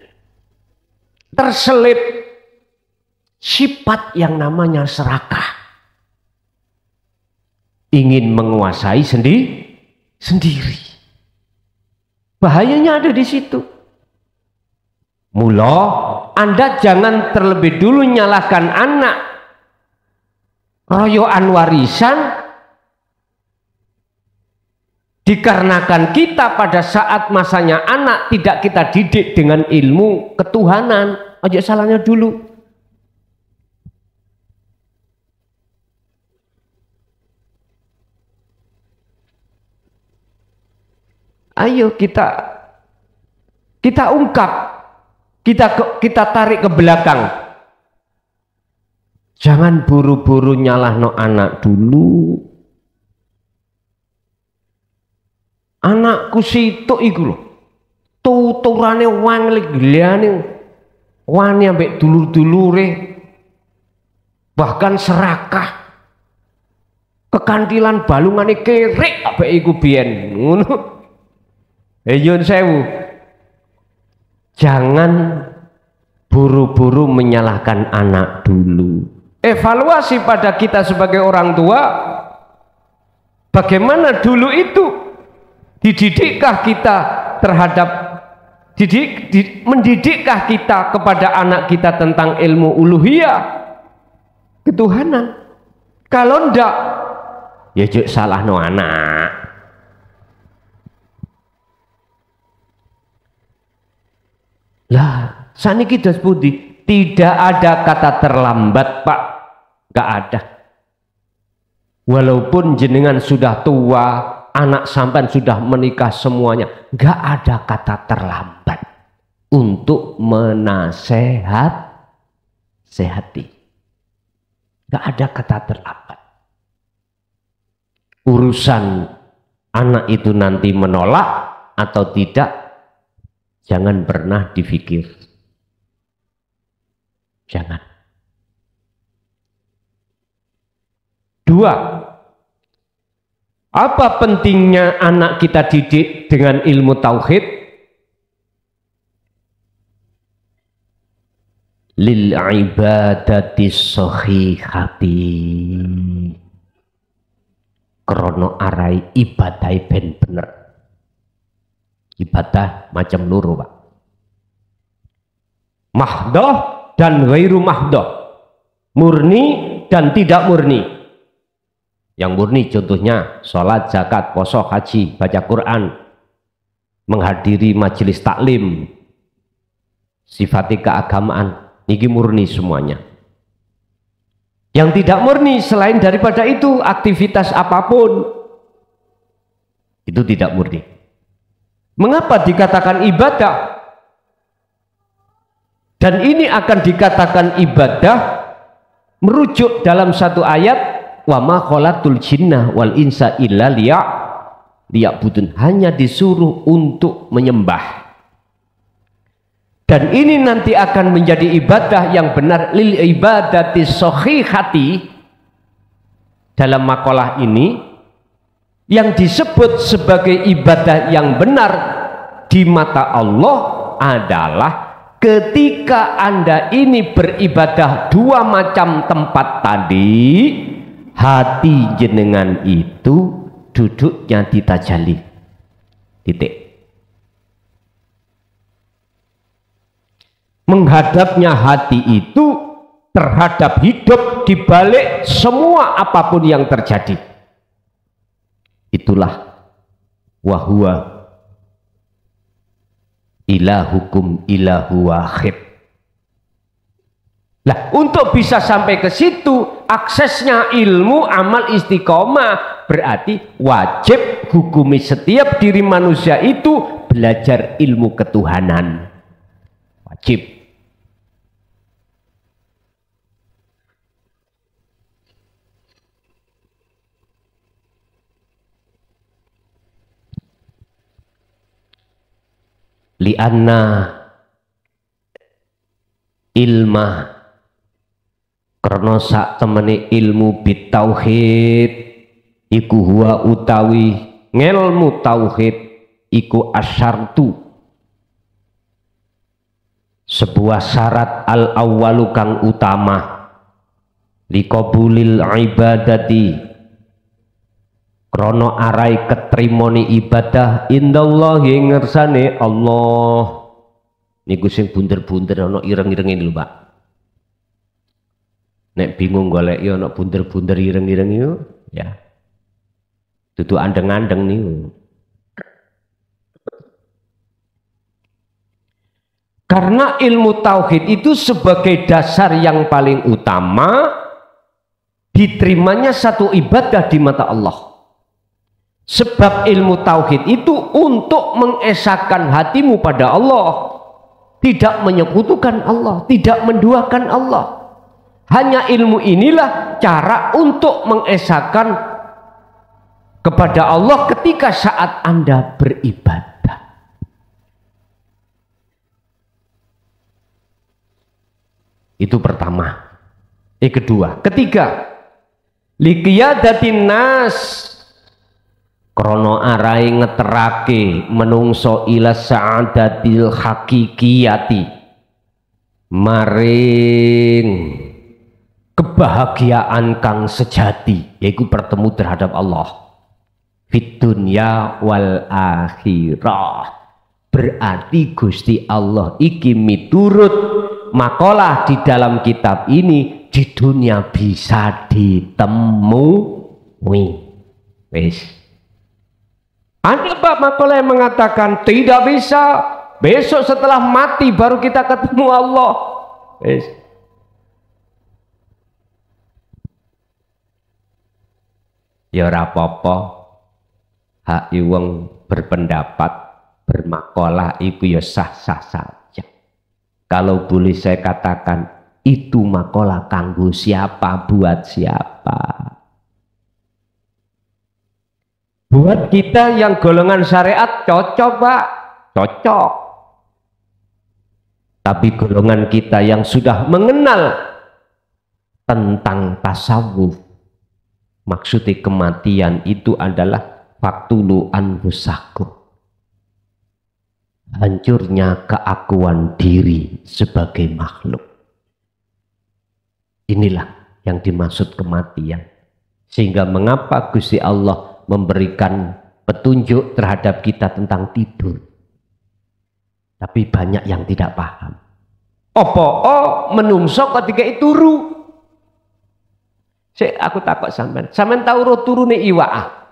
Terselip sifat yang namanya serakah. Ingin menguasai sendiri. Bahayanya ada di situ. Mula Anda jangan terlebih dulu nyalahkan anak. Royoan warisan dikarenakan kita pada saat masanya anak tidak kita didik dengan ilmu ketuhanan. Aja salahnya dulu. Ayo kita ungkap, kita tarik ke belakang. Jangan buru-buru nyalahno anak dulu. Anakku situ iku lho. Tuturane wani giliane wani ambek dulur-dulure. Bahkan serakah. Kekantilan balungane kerek ambek iku biyen. Ngono. Nyun sewu, jangan buru-buru menyalahkan anak dulu. Evaluasi pada kita sebagai orang tua, bagaimana dulu itu dididikkah kita terhadap mendidikkah kita kepada anak kita tentang ilmu uluhiyah, ketuhanan. Kalau ndak, ya juk salah no anak. Lah, saniki dos pundi? Tidak ada kata terlambat, Pak. Gak ada. Walaupun jenengan sudah tua, anak sampean sudah menikah semuanya, gak ada kata terlambat untuk sehati. Gak ada kata terlambat. Urusan anak itu nanti menolak atau tidak, jangan pernah dipikir. Jangan. 2. Apa pentingnya anak kita didik dengan ilmu tauhid? Lil ibadati shahihati. Krono arai ibadah ben bener. Ibadah macam loro, Pak. Mahdoh dan ghairu mahdoh. Murni dan tidak murni. Yang murni contohnya sholat, zakat, poso, haji, baca Quran, menghadiri majelis taklim, sifati keagamaan, niki murni semuanya. Yang tidak murni selain daripada itu, aktivitas apapun itu tidak murni. Mengapa dikatakan ibadah? Dan ini akan dikatakan ibadah merujuk dalam satu ayat, wa ma khalaqtul jinna wal insa illa liya'budun, hanya disuruh untuk menyembah. Dan ini nanti akan menjadi ibadah yang benar, lil ibadati shahihati. Dalam makalah ini yang disebut sebagai ibadah yang benar di mata Allah adalah ketika Anda ini beribadah dua macam tempat tadi, hati jenengan itu duduknya di tajalli, titik. Menghadapnya hati itu terhadap hidup di balik semua apapun yang terjadi. Itulah wahwa ilahukum ilahu wahid. Nah, untuk bisa sampai ke situ, aksesnya ilmu amal istiqomah, berarti wajib hukumi setiap diri manusia itu belajar ilmu ketuhanan. Wajib. Lianna ilma karena sak temene ilmu bitauhid iku huwa utawi ngelmu tauhid iku asyartu, sebuah syarat al awwalu kang utama liqabulil ibadati krono arai ketrimoni ibadah indallahi ngersane Allah. Niku sing bunder-bunder ana ireng-ireng ini lho, Pak. Nek bingung golek yo ana bunder-bunder ireng-ireng yo, ya. Dudu andeng-andeng niku. Karena ilmu tauhid itu sebagai dasar yang paling utama diterimanya satu ibadah di mata Allah. Sebab ilmu tauhid itu untuk mengesahkan hatimu pada Allah, tidak menyekutukan Allah, tidak menduakan Allah. Hanya ilmu inilah cara untuk mengesahkan kepada Allah ketika saat Anda beribadah. Itu pertama. Kedua, ketiga, liqiyadatin nas krono arai ngeterake menungso ila sa'adatil hakikiyati, maring kebahagiaan kang sejati, yaitu bertemu terhadap Allah fit dunya wal akhirah. Berarti Gusti Allah iki miturut makalah di dalam kitab ini di dunia bisa ditemui. Wes. Ada bab makalah yang mengatakan tidak bisa, besok setelah mati baru kita ketemu Allah. Wes. Ya ora apa-apa, hak wong berpendapat, bermakalah itu ya sah-sah saja. Kalau boleh saya katakan, itu makalah kanggo siapa, buat siapa? Buat kita yang golongan syariat cocok, Pak, cocok. Tapi golongan kita yang sudah mengenal tentang tasawuf, maksudnya kematian itu adalah faktulu anfusakum, hancurnya keakuan diri sebagai makhluk. Inilah yang dimaksud kematian. Sehingga mengapa Gusti Allah memberikan petunjuk terhadap kita tentang tidur. Tapi banyak yang tidak paham. Apa menungso ketika itu turu? Aku takut sampean tahu roh turune iwak.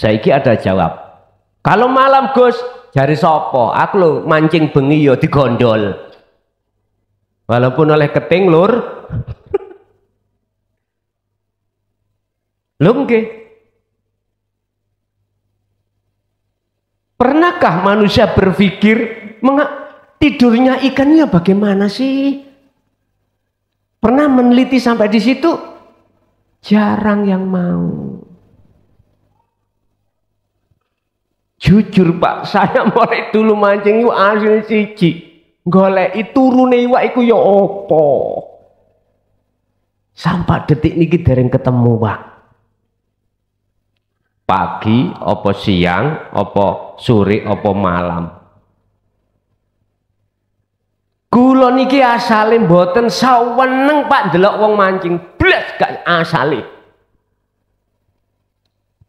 Saiki ada jawab. Kalau malam Gus, jari sopo? Aku lo mancing bengi yo digondol. Walaupun oleh keting lur. Lho nggih. Pernahkah manusia berpikir tidurnya ikannya bagaimana sih? Pernah meneliti sampai di situ? Jarang yang mau. Jujur Pak, saya mulai dulu mancing itu asli siji. Goleki turune iwak iku ya apa? Sampai detik niki dereng ketemu Pak. Pagi, apa siang, apa sore, apa malam. Kula niki asale mboten saweneng Pak ndelok wong mancing, blas gak asale.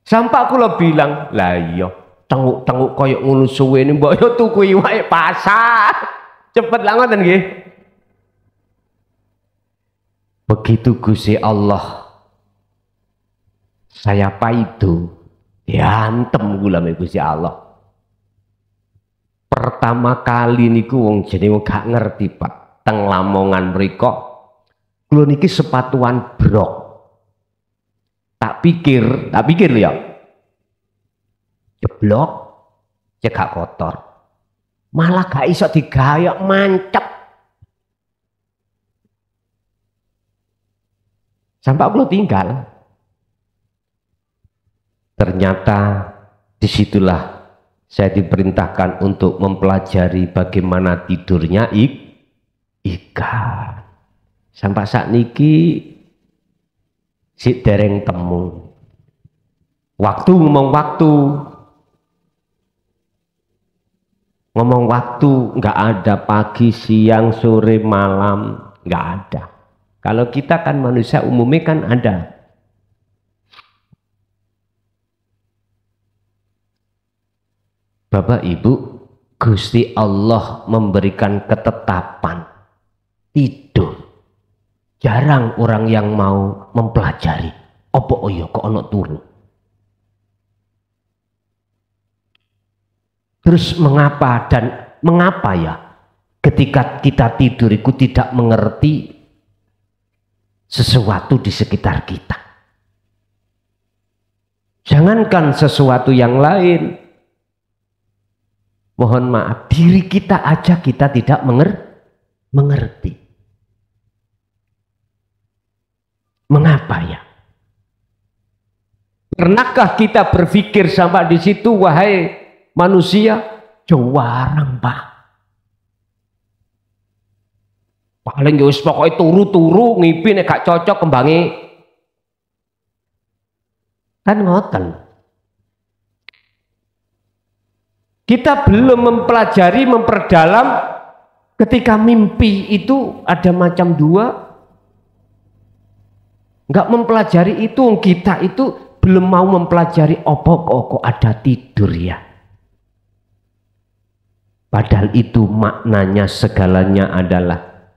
Sampai kula bilang, lah iya, tenguk-tenguk koyo ngono suwene mbok yo tuku iwake pasar. Cepet lah ngoten nggih. Begitu Gusti Allah saya paido diantem kula mek Gusti Allah. Pertama kali niku wong jenenge gak ngerti Pak, teng Lamongan mriku kula niki sepatuan brok. Tak pikir ya. Jeblok cekak kotor. Malah gak iso digayok mancep. Sampai kula tinggal. Ternyata disitulah saya diperintahkan untuk mempelajari bagaimana tidurnya ikan. Sampai saat niki si dereng temu. Waktu ngomong waktu nggak ada pagi, siang, sore, malam, nggak ada. Kalau kita kan manusia umumnya kan ada. Bapak Ibu, Gusti Allah memberikan ketetapan tidur. Jarang orang yang mau mempelajari. Apa iya kok ana turu? Terus mengapa ya ketika kita tidur itu tidak mengerti sesuatu di sekitar kita? Jangankan sesuatu yang lain. Mohon maaf, diri kita aja kita tidak mengerti. Mengapa ya? Pernahkah kita berpikir sampai di situ, wahai manusia? Jarang Pak. Paling ya wis pokoke turu-turu ngipi nek gak cocok kembangi. Kan ngoten. Kita belum mempelajari, memperdalam ketika mimpi itu ada macam dua. Enggak mempelajari itu, kita itu belum mau mempelajari kok ada tidur ya. Padahal itu maknanya segalanya adalah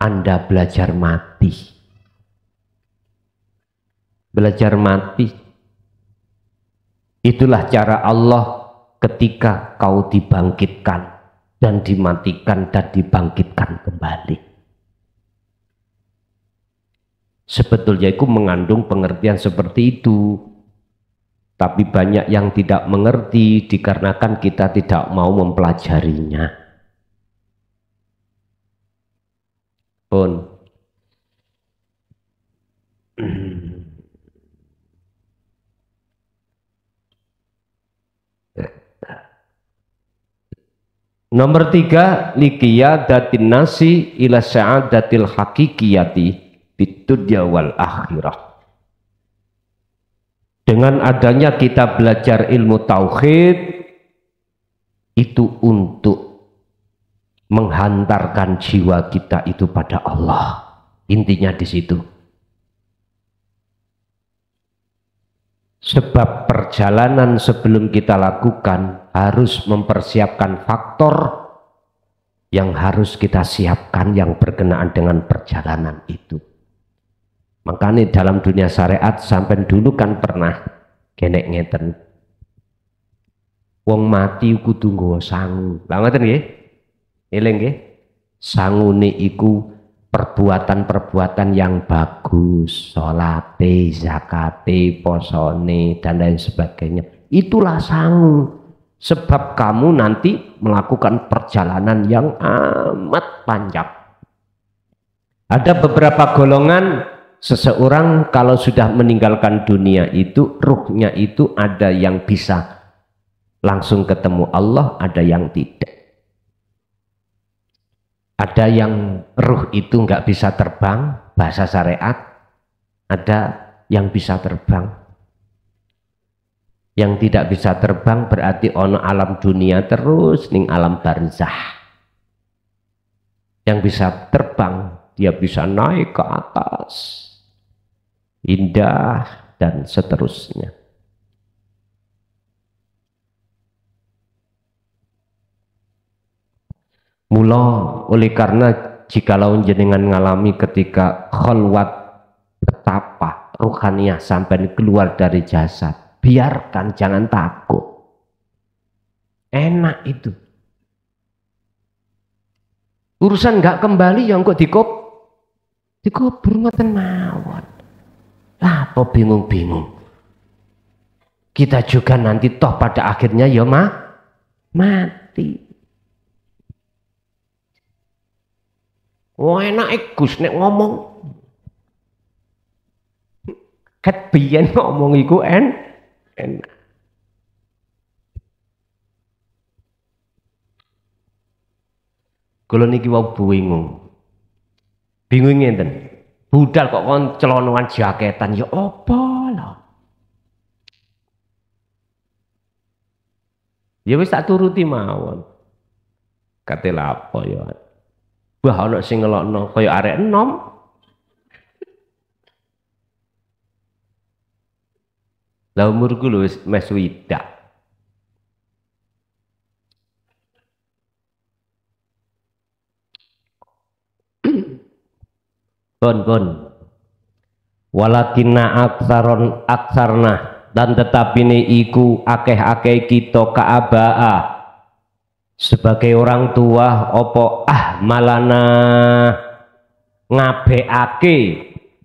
Anda belajar mati. Belajar mati. Itulah cara Allah ketika kau dibangkitkan dan dimatikan dan dibangkitkan kembali. Sebetulnya itu mengandung pengertian seperti itu. Tapi banyak yang tidak mengerti dikarenakan kita tidak mau mempelajarinya. Pun. Nomor 3, liqiyadatin nasi ila sa'adatil hakikiyati bidunya wal akhirah. Dengan adanya kita belajar ilmu tauhid itu untuk menghantarkan jiwa kita itu pada Allah. Intinya di situ. Sebab perjalanan sebelum kita lakukan harus mempersiapkan faktor yang harus kita siapkan yang berkenaan dengan perjalanan itu. Makanya dalam dunia syariat sampai dulu kan pernah genek ngeten Wong mati kudu nggawa sangu. Lah ngoten nggih? Eling nggih? Sangune iku perbuatan-perbuatan yang bagus, salate, zakate, posone dan lain sebagainya. Itulah sangu. Sebab kamu nanti melakukan perjalanan yang amat panjang. Ada beberapa golongan seseorang kalau sudah meninggalkan dunia itu, ruhnya itu ada yang bisa langsung ketemu Allah, ada yang tidak. Ada yang ruh itu nggak bisa terbang, bahasa syariat. Ada yang bisa terbang. Yang tidak bisa terbang berarti ono alam dunia terus ning alam barzah. Yang bisa terbang, dia bisa naik ke atas. Indah dan seterusnya. Mula oleh karena jikalau jenengan ngalami ketika khalwat betapa ruhaniyah sampai keluar dari jasad, biarkan, jangan takut. Enak itu. Urusan nggak kembali yang kok dikubur ngoten mawon. Lah apa bingung-bingung. Kita juga nanti toh pada akhirnya ya mati. Wah enak Gus nek ngomong. Ket biyen ngomong iku enak. Kula niki wau bingung. Bingung ngenten. Budal kok kon celonoan jaketan ya apa lho. Ya wis tak turuti mawon. Kate lapo ya. Wah ana sing ngelokno kaya arek enom. Lah umurku lho wis mes swidak. Bon. Walakinna aksarna dan tetapine iku akeh-akeh kita kaabaa sebagai orang tua opo malana ngabeake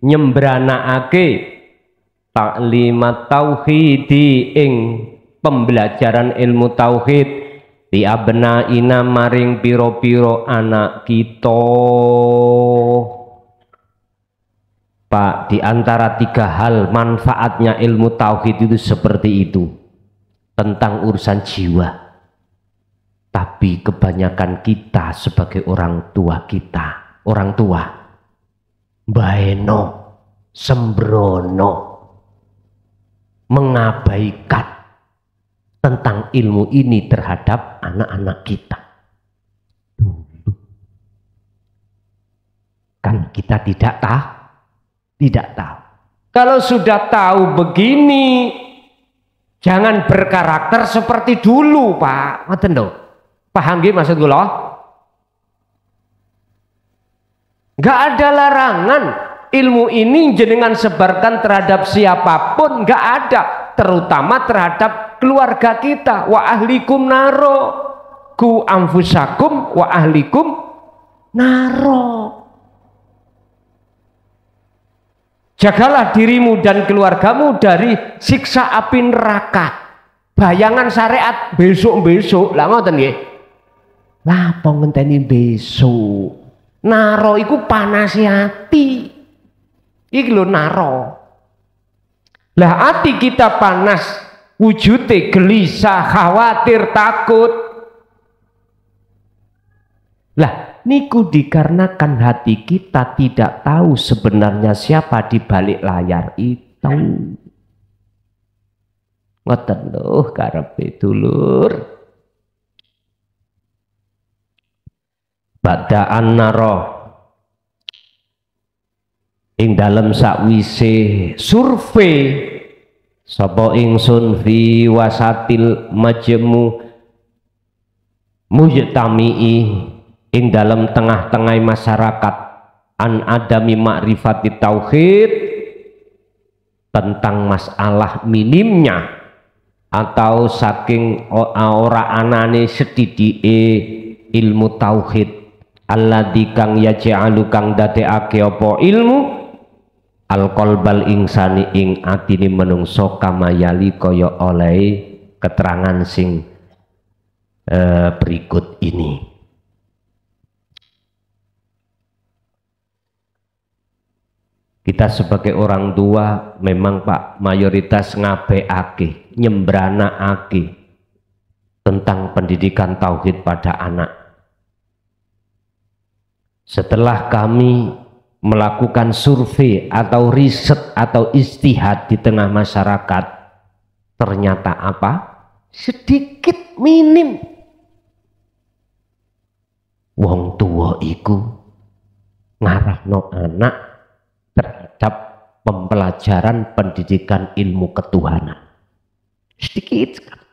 nyembranaake taklimat tauhidi ing pembelajaran ilmu tauhid di abnaina maring piro-piro anak kita. Pak, di antara 3 hal manfaatnya ilmu tauhid itu seperti itu, tentang urusan jiwa. Tapi kebanyakan kita sebagai orang tua baeno, sembrono, mengabaikan tentang ilmu ini terhadap anak-anak kita. Kan kita tidak tahu. Kalau sudah tahu begini, jangan berkarakter seperti dulu, Pak. Ngoten lho. Paham nggih maksud kula? Enggak ada larangan ilmu ini jenengan sebarkan terhadap siapapun, enggak ada, terutama terhadap keluarga kita. Wa ahlikum naro, ku anfusakum wa ahlikum naro. Jagalah dirimu dan keluargamu dari siksa api neraka. Bayangan syariat besok-besok lah ngoten nggih. Lah apa ngenteni besok? Naro iku panasi hati. Iki lho naro. Lah hati kita panas, wujude gelisah, khawatir, takut. Lah niku dikarenakan hati kita tidak tahu sebenarnya siapa di balik layar itu. Ngoten lho karepe dulur. Badaan naro ing dalem sakwise survei sapa ingsun fi wasatil majmu mujtami'i ing dalam tengah-tengah masyarakat an adami ma'rifati tauhid tentang masalah minimnya atau saking ora anane sedhithike ilmu tauhid alladzi kang yaj'alu kang dadekake apa ilmu alqalbal insani ing atine menungso kamayali kaya oleh keterangan sing berikut ini. Kita sebagai orang tua memang Pak mayoritas ngabeake, nyembranaake tentang pendidikan tauhid pada anak. Setelah kami melakukan survei atau riset atau istihad di tengah masyarakat, ternyata apa? Sedikit minim wong tua iku ngarahno anak terhadap pembelajaran pendidikan ilmu ketuhanan. Sedikit sekali.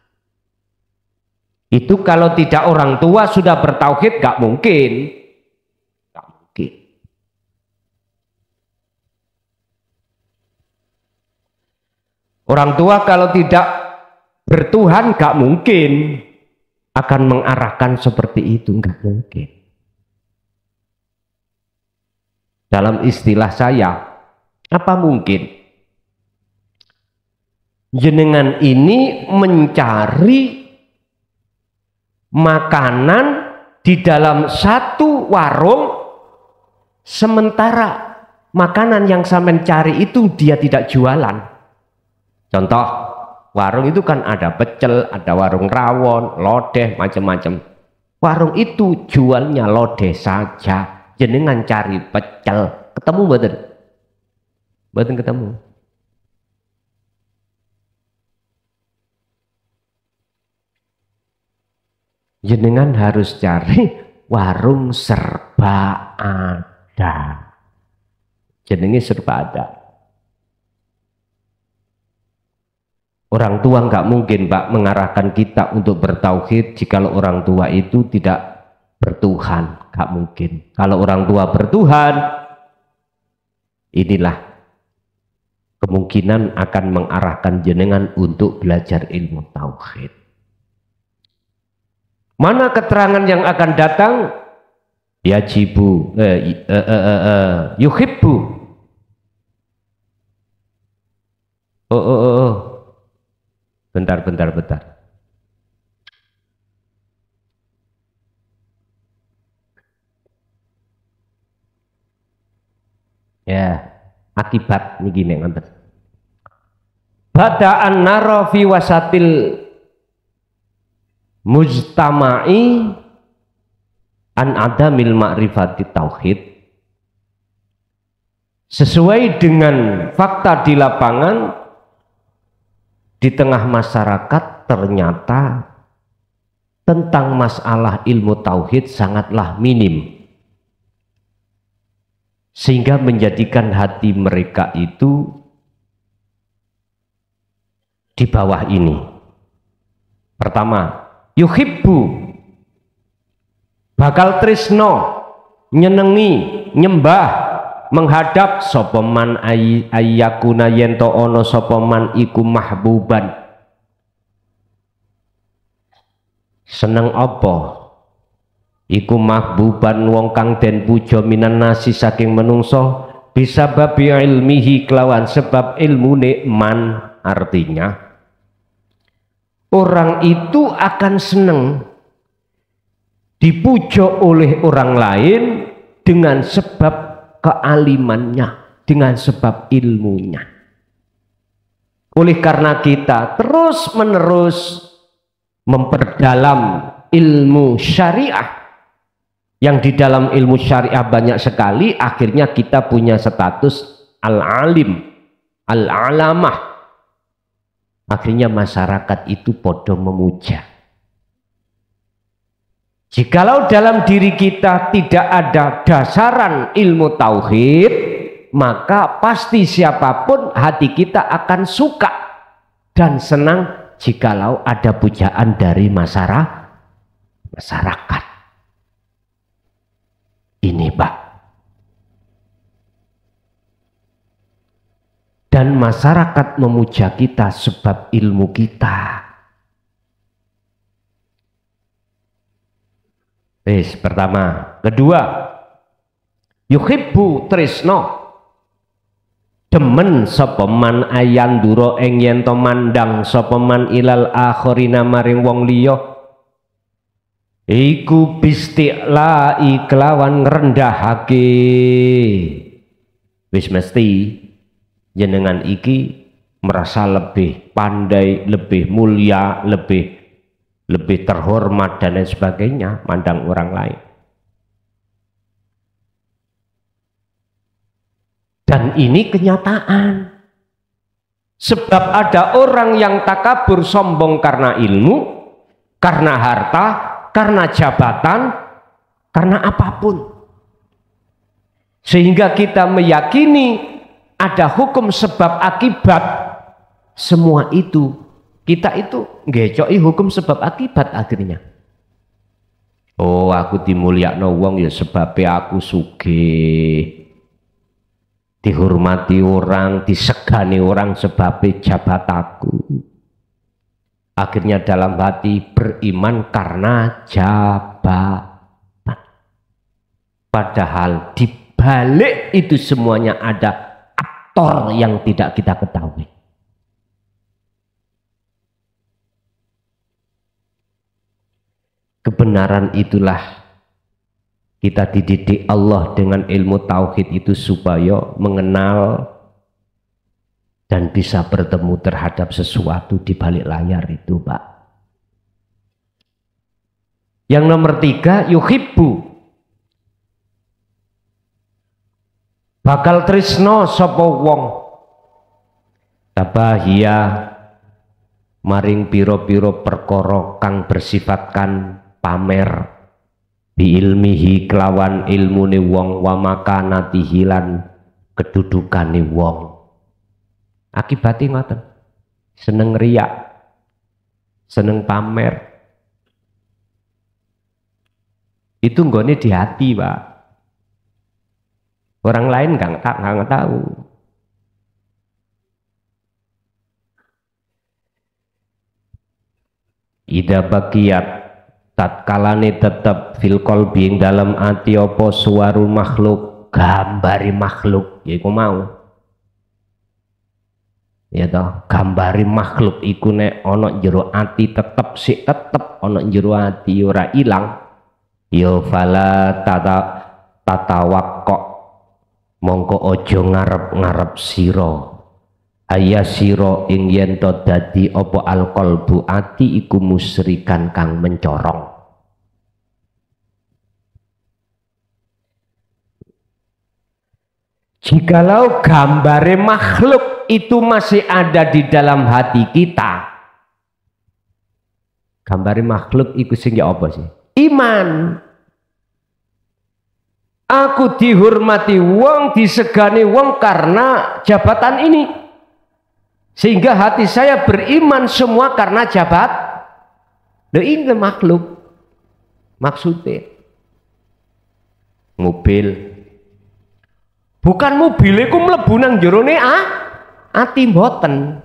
Itu kalau tidak orang tua sudah bertauhid gak mungkin. Gak mungkin. Orang tua kalau tidak bertuhan gak mungkin akan mengarahkan seperti itu, gak mungkin. Dalam istilah saya, apa mungkin jenengan ini mencari makanan di dalam satu warung, sementara makanan yang sampean cari itu dia tidak jualan. Contoh, warung itu kan ada pecel, ada warung rawon, lodeh, macam-macam. Warung itu jualnya lodeh saja. Jenengan cari pecel, ketemu mboten? Mboten ketemu. Jenengan harus cari warung serba ada. Jenenge serba ada. Orang tua nggak mungkin Pak mengarahkan kita untuk bertauhid jikalau orang tua itu tidak bertuhan, gak mungkin. Kalau orang tua bertuhan, inilah kemungkinan akan mengarahkan jenengan untuk belajar ilmu tauhid. Mana keterangan yang akan datang? Yajibu, yuhibbu. Bentar. Ya, akibat niki nek ngoten. Bada'an nara fi wasatil mujtama'i an adamil ma'rifati tauhid. Sesuai dengan fakta di lapangan, di tengah masyarakat ternyata tentang masalah ilmu tauhid sangatlah minim. Sehingga menjadikan hati mereka itu di bawah ini. Pertama, yuhibbu, bakal tresno, nyenengi, nyembah, menghadap sopeman ayyakuna yento ono sopeman iku mahbuban. Seneng apa? Iku mahbuban wong kang den puja minan nasi saking menungso bisa babi ilmihi kelawan sebab ilmune man. Artinya orang itu akan seneng dipuja oleh orang lain dengan sebab kealimannya, dengan sebab ilmunya. Oleh karena kita terus menerus memperdalam ilmu syariah, yang di dalam ilmu syariah banyak sekali, akhirnya kita punya status al-alim, al-alamah. Akhirnya masyarakat itu podo memuja. Jikalau dalam diri kita tidak ada dasaran ilmu tauhid, maka pasti siapapun hati kita akan suka dan senang jikalau ada pujaan dari masyarakat. Ini Pak. Dan masyarakat memuja kita sebab ilmu kita. Pertama. Kedua, yuhibbu tresno demen sapa man ayandura ing yen to mandang sapa man ilal akhirina maring wong liya iku bisti'lai kelawan ngrendahake. Wis mesti jenengan iki merasa lebih pandai, lebih mulia, lebih terhormat dan lain sebagainya mandang orang lain. Dan ini kenyataan. Sebab ada orang yang takabur sombong karena ilmu, karena harta, karena jabatan, karena apapun. Sehingga kita meyakini ada hukum sebab akibat. Semua itu, kita itu ngecoi hukum sebab akibat akhirnya. Oh, aku dimulyakno wong ya sebabnya aku sugih. Dihormati orang, disegani orang sebab jabatanku. Akhirnya dalam hati beriman karena jabatan. Padahal di balik itu semuanya ada aktor yang tidak kita ketahui. Kebenaran itulah kita dididik Allah dengan ilmu tauhid itu supaya mengenal dan bisa bertemu terhadap sesuatu di balik layar itu, Pak. Yang nomor 3, yuhibbu bakal tresno sapa wong tabahia maring piro-piro perkara kang bersifatkan pamer bi ilmihi kelawan ilmune wong wa makanatihi lan kedudukane wong. Akibate ngoten. Seneng riak, seneng pamer. Itu nggone di hati, Pak. Orang lain nggak tahu. Ida bakiyat tatkalane tetap fil qalbi ing dalam ati apa suwarul makhluk, gambari makhluk yaiku mau ya toh, gambari makhluk iku nek ana jero ati tetep ana jero ati ora ilang ya fala tatawakko mongko aja ngarep-ngarep sira ayasiro ing yen to dadi apa alqalbu ati iku musrikan kang mencorong. Jikalau gambare makhluk itu masih ada di dalam hati kita, gambare makhluk iku sing ya apa sih? Iman. Aku dihormati wong, disegani wong karena jabatan ini. Sehingga hati saya beriman semua karena jabat. Ini makhluk. Maksudnya mobil. Bukan mobil itu mlebu nang jerone ati mboten.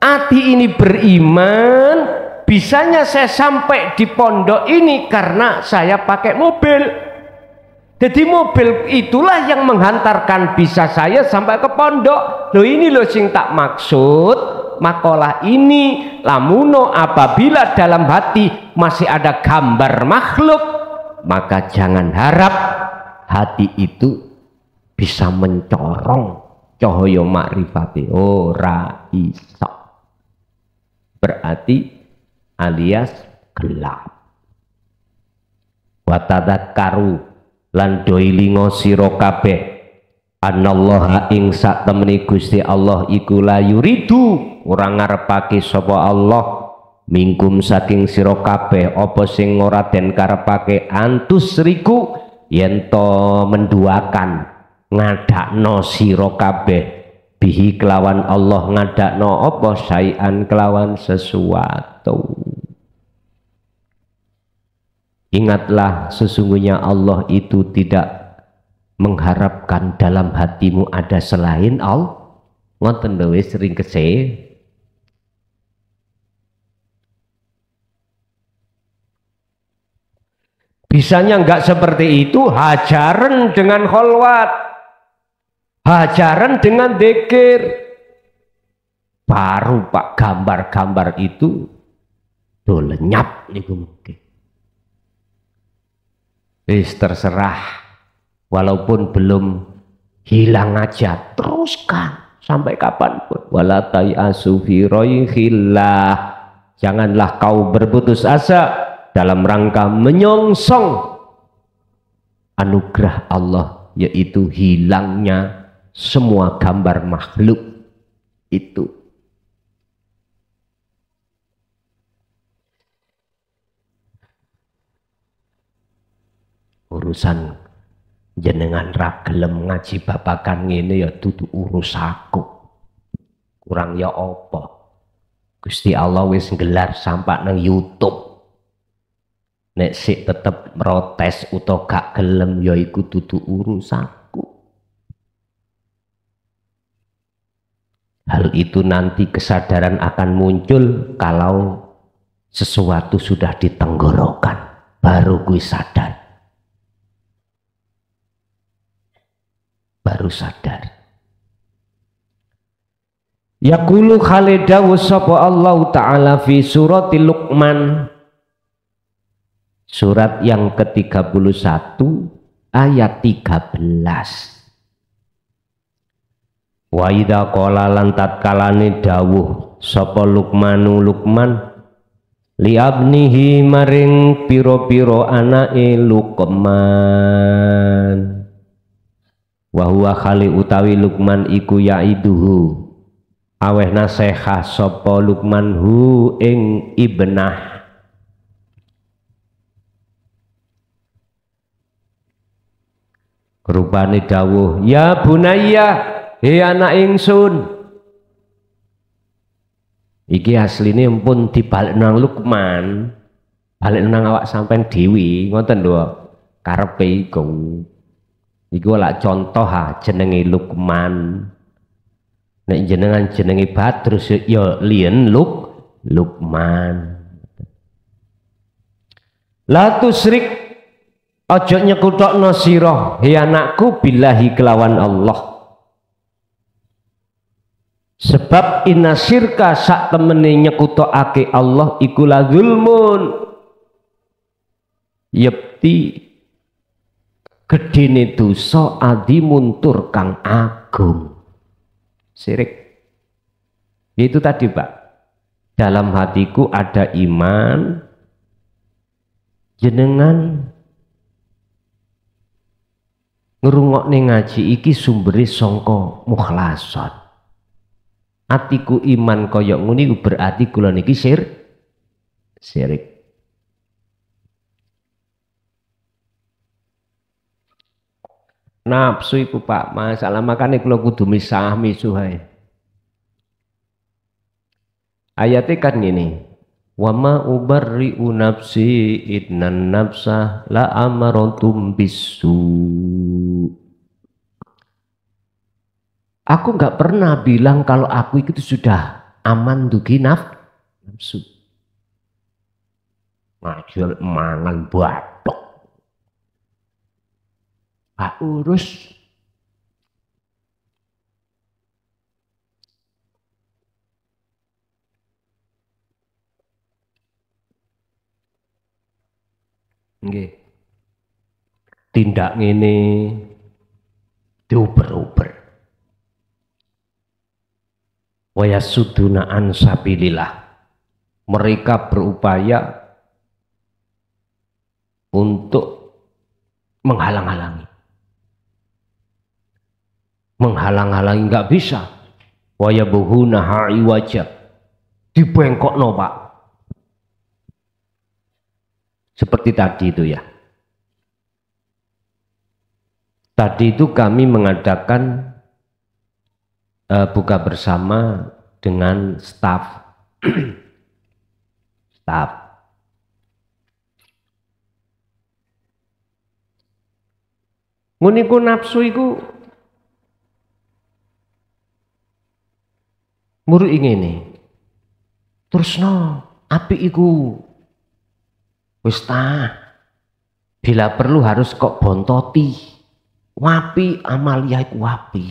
Ati ini beriman, bisanya saya sampai di pondok ini karena saya pakai mobil. Jadi mobil itulah yang menghantarkan bisa saya sampai ke pondok. Loh ini loh sing tak maksud. Makalah ini lamuno apabila dalam hati masih ada gambar makhluk, maka jangan harap hati itu bisa mencorong cahaya makrifati. Ora iso. Berarti alias gelap. Wa tadzakkaru lan doilingo sira kabeh anallaha ing sak temeni Gusti Allah iku la yuridu ora ngarepake sapa Allah mingkum saking sira kabeh apa sing ora den karepake antus riku yen to menduakan ngadakno sira kabeh bihi kelawan Allah ngadakno apa sayan kelawan sesuatu. Ingatlah sesungguhnya Allah itu tidak mengharapkan dalam hatimu ada selain Allah. Ngoten lho wis sering kese. Bisanya enggak seperti itu, hajaran dengan kholwat, hajaran dengan dzikir. Baru Pak gambar-gambar itu do lenyap niku mungkin. Terserah, walaupun belum hilang aja, teruskan sampai kapanpun. Wala tayasu fi roihillah, janganlah kau berputus asa dalam rangka menyongsong anugerah Allah, yaitu hilangnya semua gambar makhluk itu. Urusan jenengan ra gelem ngaji babakan ngene ya dudu urus aku. Kurang ya apa? Gusti Allah wis nggelar sampai nang YouTube. Nek sik tetep protes utawa gak gelem ya iku dudu urusanku. Hal itu nanti kesadaran akan muncul kalau sesuatu sudah ditenggorokan, baru gue sadar. Baru sadar. Yaqulu khalidawu sapa Allah Ta'ala fi surati Luqman, surat yang ke-31 ayat 13. Wa idza qala lan tatkalane dawuh sapa Luqmanu Luqman li abnihi maring pira-pira anake Luqman. Wa huwa khali utawi Luqman iku yaiduhu aweh nasehah sapa Luqman hu ing ibnah. Rupane dawuh, ya bunayya, he anak ingsun. Iki asline pun dibalik nang Luqman, balik nang awak sampean dewi, ngoten lho karepe iku. Iku lak contoh ha jenenge Luqman. Nek jenengan jenenge Badrus ya liyen Luqman. La tusrik, ojo nyekutokno sira he anakku billahi kelawan Allah. Sebab inasirka sak temene nyekutokake Allah iku la zulmun. Yepti gedene dosa adimun tur kang agung. Syirik. Itu tadi Pak. Dalam hatiku ada iman, jenengan ngrungokne ngaji iki sumbere sangka mukhlason. Atiku iman kaya ngene iku berarti kula niki syirik. Nafsu iku Pak, masalah makane kula kudu misah-misuh ae. Ayate kan ngene. Wa ma ubarri'u nafsi innan nafsa la amaratum bisu. Aku enggak pernah bilang kalau aku itu sudah aman dugi nafsu. Ngajul mangan bathok. Pak urus. Nggih. Tindak ngene diuber-uber. Wa yasudduna an sabilillah. Mereka berupaya untuk menghalang-halangi. Menghalang-halangi nggak bisa. Wa yabuhuna ha'i wajah, dibengkokno Pak. Seperti tadi itu ya. Tadi itu kami mengadakan buka bersama dengan staf. Staf. Nguniku nafsu iku muru ingene. Terus no, api iku wis ta. Bila perlu harus kok bontoti, wapi Amalia iku wapi.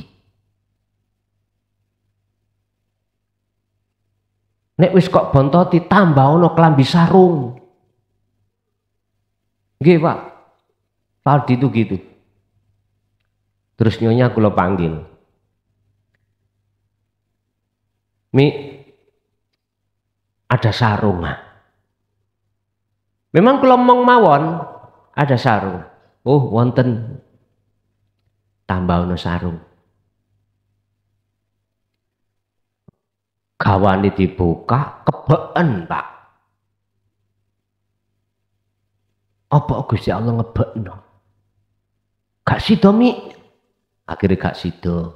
Nek wis kok bontoti tambah ono klambi sarung. Nggih Pak, Paldi itu gitu. Terus nyonya kula panggil. Mi, ada sarung. Memang kula mawon ada sarung. Oh, wonten. Tambah ono sarung. Gawane dibuka, kebeken, Pak. Apa Gusti Allah ngebekno? Gak sida, Mi. Akhirnya gak sida.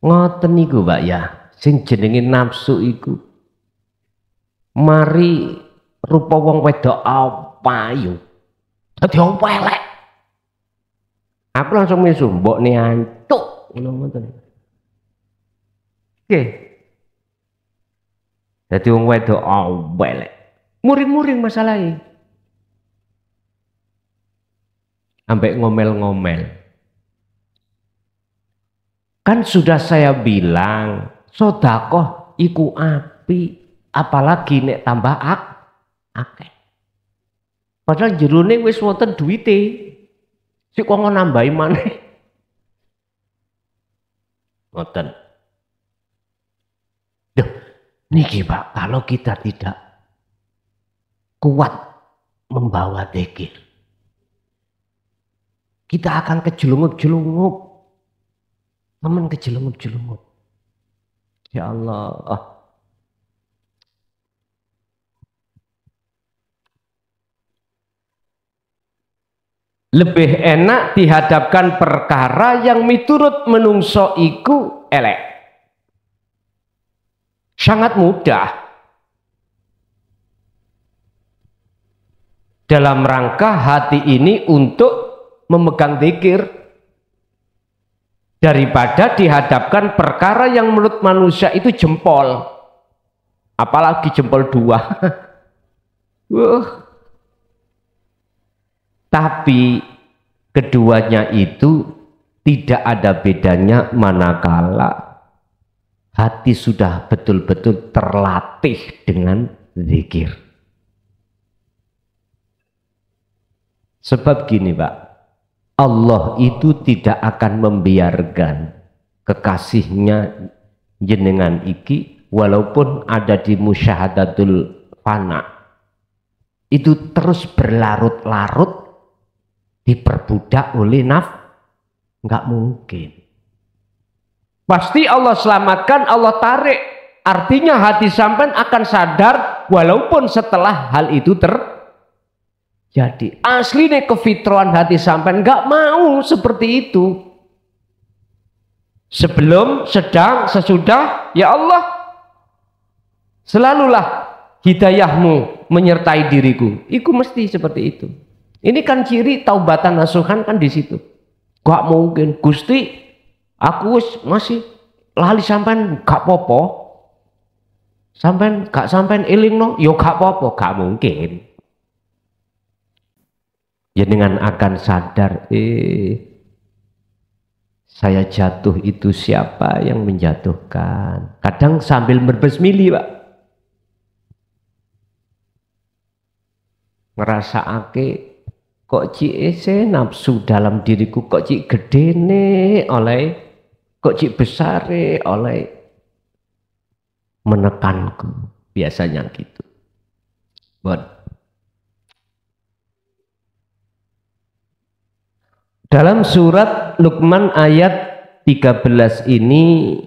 Ngoten niku, Pak ya. Sing jenenge nafsu iku. Mari rupa wong wedok apayu. Dadi elek. Aku langsung misu, mbok ne ancuk ngono ngoten. Oke. Dadi wong wedok elek. Muring-muring masalahnya. Sampai ngomel-ngomel. Kan sudah saya bilang, sedekah iku api, apalagi nek tambah akeh. Padahal jerone wis wonten duwite. Sik kok nambahi maneh. Ngoten. Duh, niki Pak, kalau kita tidak kuat membawa dzikir, kita akan kejelungup-jelungup. Teman kejelungup-jelungup. Ya Allah. Lebih enak dihadapkan perkara yang miturut menungso iku elek. Sangat mudah. Dalam rangka hati ini untuk memegang dzikir, daripada dihadapkan perkara yang menurut manusia itu jempol, apalagi jempol 2. Tapi keduanya itu tidak ada bedanya manakala hati sudah betul-betul terlatih dengan zikir. Sebab gini Pak, Allah itu tidak akan membiarkan kekasihnya jenengan iki walaupun ada di musyahadatul fana itu terus berlarut-larut diperbudak oleh nggak mungkin. Pasti Allah selamatkan, Allah tarik. Artinya hati sampean akan sadar walaupun setelah hal itu terjadi. Aslinya kefitrahan hati sampean nggak mau seperti itu. Sebelum, sedang, sesudah, ya Allah, selalulah hidayahmu menyertai diriku. Iku mesti seperti itu. Ini kan ciri taubatan nasuhan kan di situ. Gak mungkin Gusti, aku masih lali sampean gak popo. Sampean gak sampean elingno, yo gak popo, gak mungkin. Jenengan akan sadar, saya jatuh itu siapa yang menjatuhkan. Kadang sambil berbesmili Pak. Ngerasake kok cik nafsu dalam diriku kok cik gedene oleh kok cik besare oleh menekanku, biasanya gitu. Dalam surat Luqman ayat 13 ini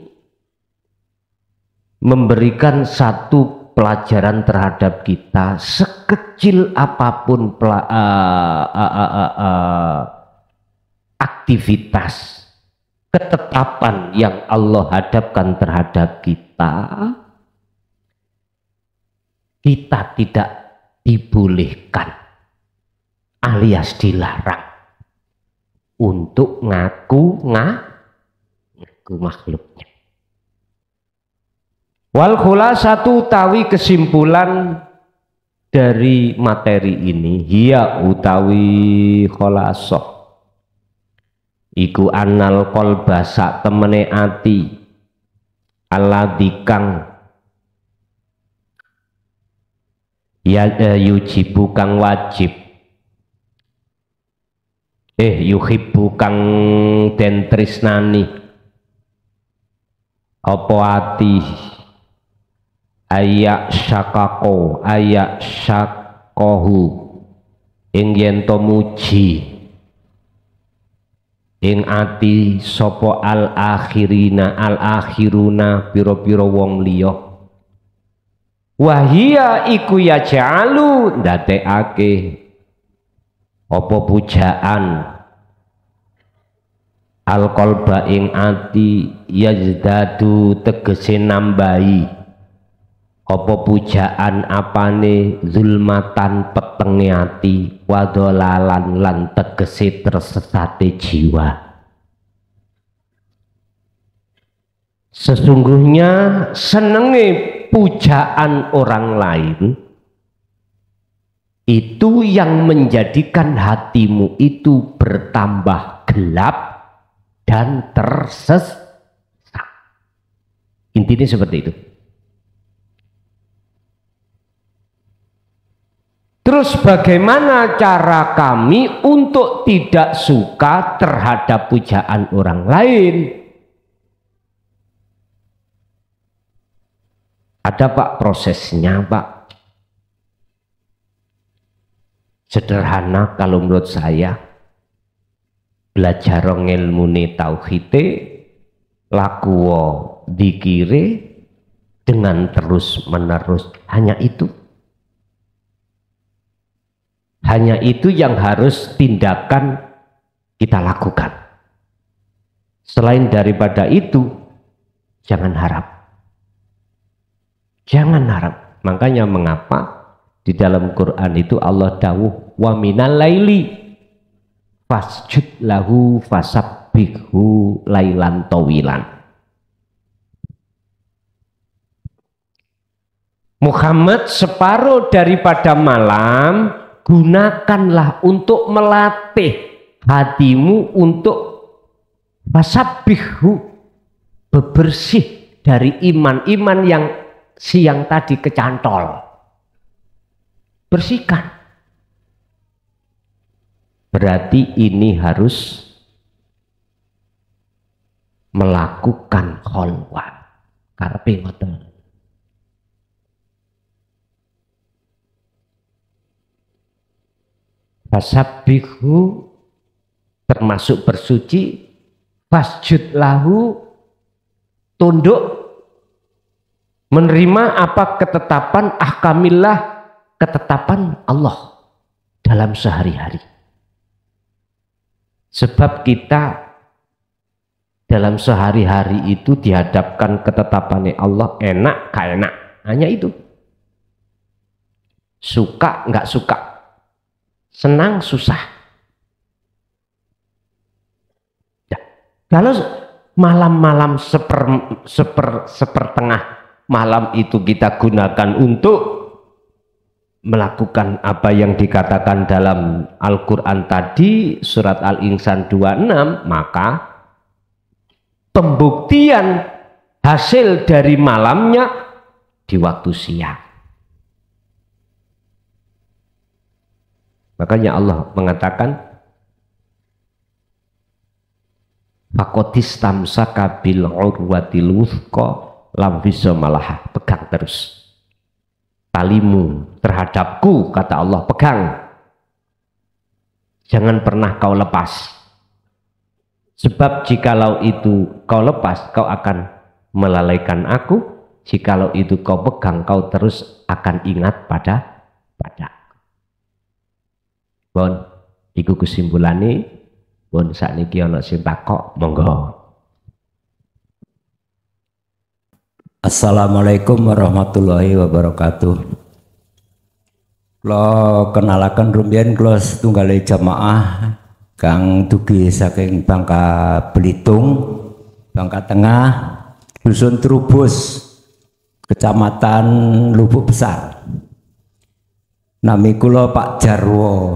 memberikan satu pelajaran terhadap kita. Sekecil apapun aktivitas ketetapan yang Allah hadapkan terhadap kita, kita tidak dibolehkan alias dilarang untuk ngaku makhluknya. Wal khulasatu tawi kesimpulan dari materi ini, hiya utawi kholasoh iku anal qalba sak temene ati alladzi kang yujibu kang wajib yuhibbu kang den tresnani apa ati ayak syakahu ing yen to muji ing ati sapa al akhiruna pira-pira wong liya wahia iku ya ja'alu ndadekake apa pujaan al qalba ing ati yazdadu tegese nambahi apa pujaan apane zulmatan petenge ati wadolalan lan tegese tersesate jiwa. Sesungguhnya senenge pujaan orang lain itu yang menjadikan hatimu itu bertambah gelap dan tersesat. Intinya seperti itu. Terus bagaimana cara kami untuk tidak suka terhadap pujaan orang lain? Ada Pak prosesnya Pak. Sederhana kalau menurut saya. Belajar ngilmune tauhide, lakuwo dikire dengan terus menerus. Hanya itu. Hanya itu yang harus tindakan kita lakukan. Selain daripada itu, jangan harap. Jangan harap. Makanya mengapa di dalam Quran itu Allah dawuh wa minal laili fasjud lahu fasabbihhu lailan tawilan. Muhammad, separuh daripada malam gunakanlah untuk melatih hatimu untuk fasabbihhu, bebersih dari iman-iman yang siang tadi kecantol. Bersihkan. Berarti ini harus melakukan kholwat. Karepe ngoten. Fasabbihu termasuk bersuci, fasjud lahu tunduk menerima apa ketetapan ahkamillah, ketetapan Allah dalam sehari-hari. Sebab kita dalam sehari-hari itu dihadapkan ketetapannya Allah, enak gak enak, hanya itu. Suka nggak suka, senang susah. Ya. Kalau malam-malam sepertengah malam itu kita gunakan untuk melakukan apa yang dikatakan dalam Al-Quran tadi, surat Al-Insan 26, maka pembuktian hasil dari malamnya di waktu siang. Makanya Allah mengatakan faqatistamsaka bil urwatil wuthqa lam bisa malah, pegang terus talimu terhadapku, kata Allah, pegang, jangan pernah kau lepas. Sebab jikalau itu kau lepas, kau akan melalaikan aku. Jikalau itu kau pegang, kau terus akan ingat pada bon, iku kesimpulannya. Bon, sakniki ana sing takok, monggo. Assalamualaikum warahmatullahi wabarakatuh. Kula kenalaken rumiyin kula setunggal jamaah kang dugi saking Bangka Belitung, Bangka Tengah, Dusun Trubus, Kecamatan Lubuk Besar. Nami kula Pak Jarwo.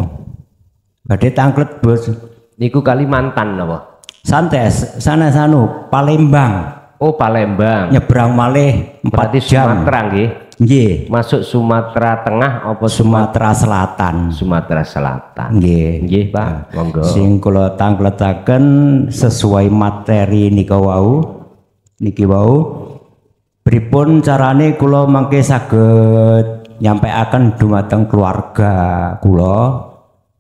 Badhe tangklet Bos. Niku Kalimantan apa? Santai sana sanu Palembang. Oh Palembang. Nyebrang malih 4 Berarti jam. Sumatera nggih. Nggih. Masuk Sumatera Tengah apa Sumatera Selatan. Sumatera Selatan. Nggih. Nggih Pak, monggo. Sing kula tangkletaken sesuai materi nika wau. Niki wau. Pripun carane kula mangke saged nyampaiaken dumateng keluarga kula.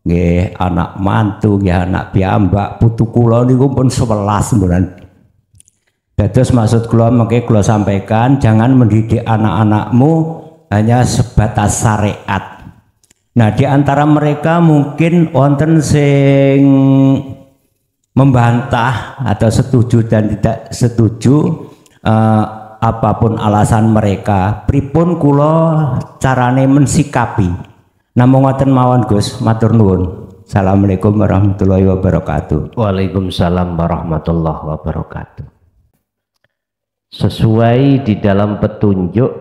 Nggih, anak mantu, nggih anak piyambak, putu kula niku pun 11 mboten. Dados maksud kula mengke kula sampaikan, jangan mendidik anak-anakmu hanya sebatas syariat. Nah, di antara mereka mungkin wonten sing membantah atau setuju dan tidak setuju, apapun alasan mereka. Pripun kula carane mensikapi. Namung ngoten mawon Gus, matur nuwun. Assalamualaikum warahmatullahi wabarakatuh. Waalaikumsalam warahmatullahi wabarakatuh. Sesuai di dalam petunjuk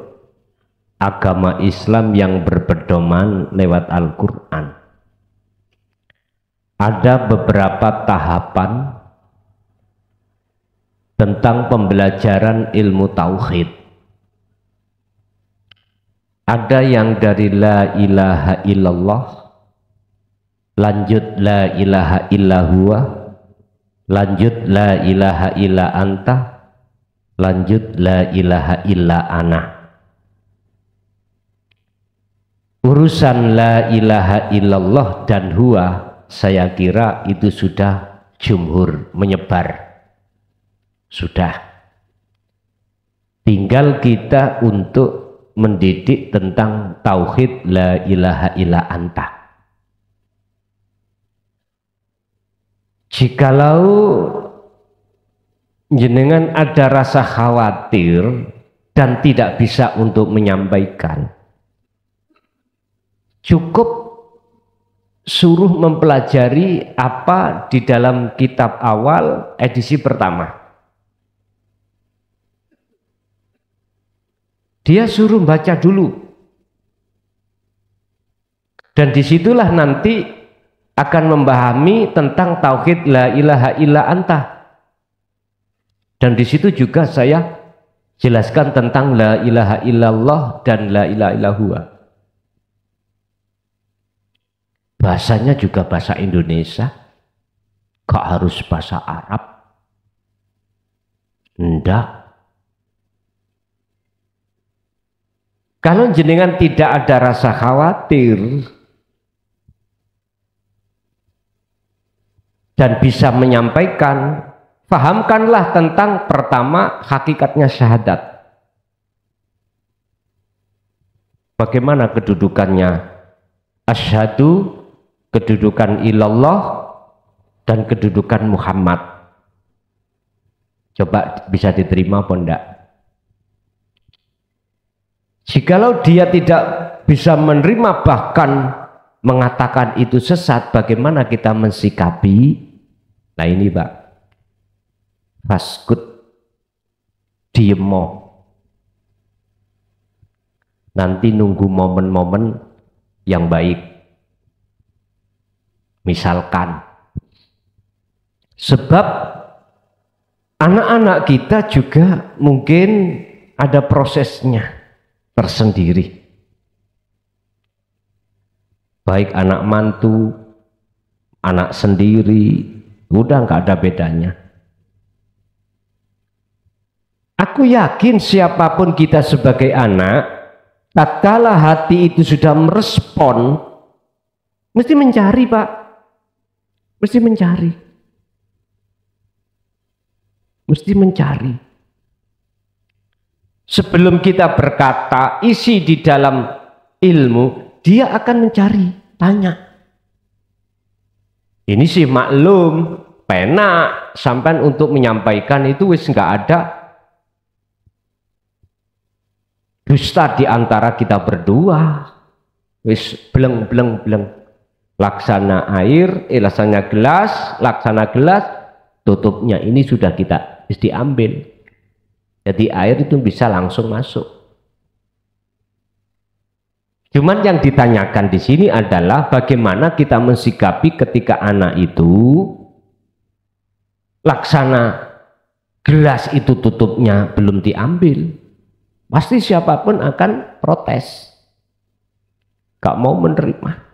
agama Islam yang berpedoman lewat Al-Quran, ada beberapa tahapan tentang pembelajaran ilmu tauhid. Ada yang dari la ilaha illallah, lanjut la ilaha illahuwa, lanjut la ilaha illa anta, lanjut la ilaha illa ana. Urusan la ilaha illallah dan huwa, saya kira itu sudah jumhur menyebar. Sudah. Tinggal kita untuk mendidik tentang tauhid la ilaha illa anta. Jikalau jenengan ada rasa khawatir dan tidak bisa untuk menyampaikan, cukup suruh mempelajari apa di dalam kitab awal edisi pertama. Dia suruh baca dulu, dan disitulah nanti akan memahami tentang tauhid la ilaha illa anta. Dan disitu juga saya jelaskan tentang la ilaha illallah dan la ilaha illallah. Bahasanya juga bahasa Indonesia, kok harus bahasa Arab? Enggak. Kalau jenengan tidak ada rasa khawatir dan bisa menyampaikan, fahamkanlah tentang pertama hakikatnya syahadat. Bagaimana kedudukannya? Asyhadu, kedudukan ilallah, dan kedudukan Muhammad. Coba bisa diterima apa enggak? Jikalau dia tidak bisa menerima bahkan mengatakan itu sesat, bagaimana kita mensikapi? Nah ini Pak, faskut, diemo. Nanti nunggu momen-momen yang baik. Misalkan, sebab anak-anak kita juga mungkin ada prosesnya tersendiri, baik anak mantu, anak sendiri, udah nggak ada bedanya. Aku yakin siapapun kita sebagai anak, tatkala hati itu sudah merespon, mesti mencari Pak, mesti mencari. Sebelum kita berkata, isi di dalam ilmu, dia akan mencari, tanya. Ini sih maklum, penak sampai untuk menyampaikan itu wis nggak ada dusta di antara kita berdua. Wis bleng, laksana air, laksana gelas, tutupnya ini sudah kita diambil. Jadi air itu bisa langsung masuk. Cuman yang ditanyakan di sini adalah bagaimana kita mensikapi ketika anak itu laksana gelas itu tutupnya belum diambil. Pasti siapapun akan protes, gak mau menerima.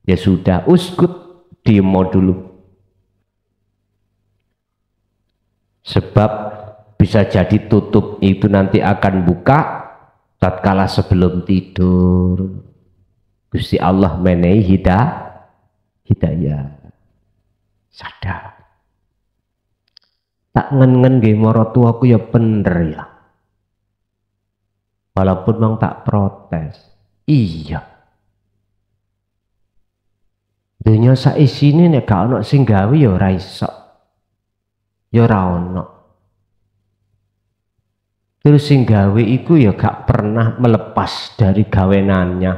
Ya sudah, uskut, demo dulu. Sebab bisa jadi tutup itu nanti akan buka tatkala sebelum tidur. Gusti Allah menehi hidayah. Sadar. Tak ngen-ngen nggih maratuaku ya bener ya. Walaupun mang tak protes. Iya. Dunia saisine nek gak ono sing gawe ya ora iso. Ya ora ono. Terus sing gawe iku ya gak pernah melepas dari gawenannya.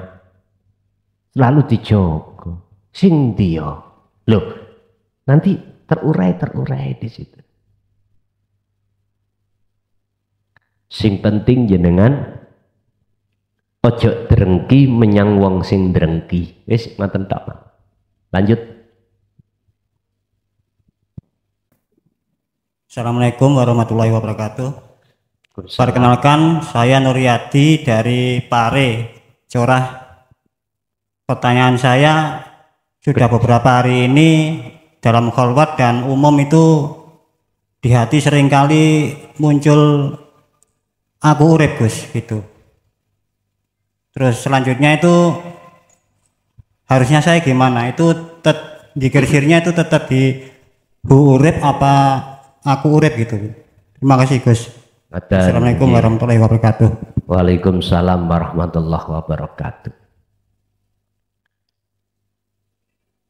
Selalu dijogo. Sing dia. Loh, nanti terurai di situ. Sing penting jenengan ojo drengki menyang wong sing drengki. Wis ngoten tok. Lanjut. Assalamualaikum warahmatullahi wabarakatuh. Perkenalkan, saya Nuryadi dari Pare, Corah. Pertanyaan saya, sudah beberapa hari ini dalam kholwat dan umum itu di hati seringkali muncul aku urip Gus gitu. Terus selanjutnya itu harusnya saya gimana? Itu dikir-kirnya itu tetap di hu urip apa aku urip gitu. Terima kasih Gus. Assalamualaikum warahmatullahi wabarakatuh. Waalaikumsalam warahmatullahi wabarakatuh.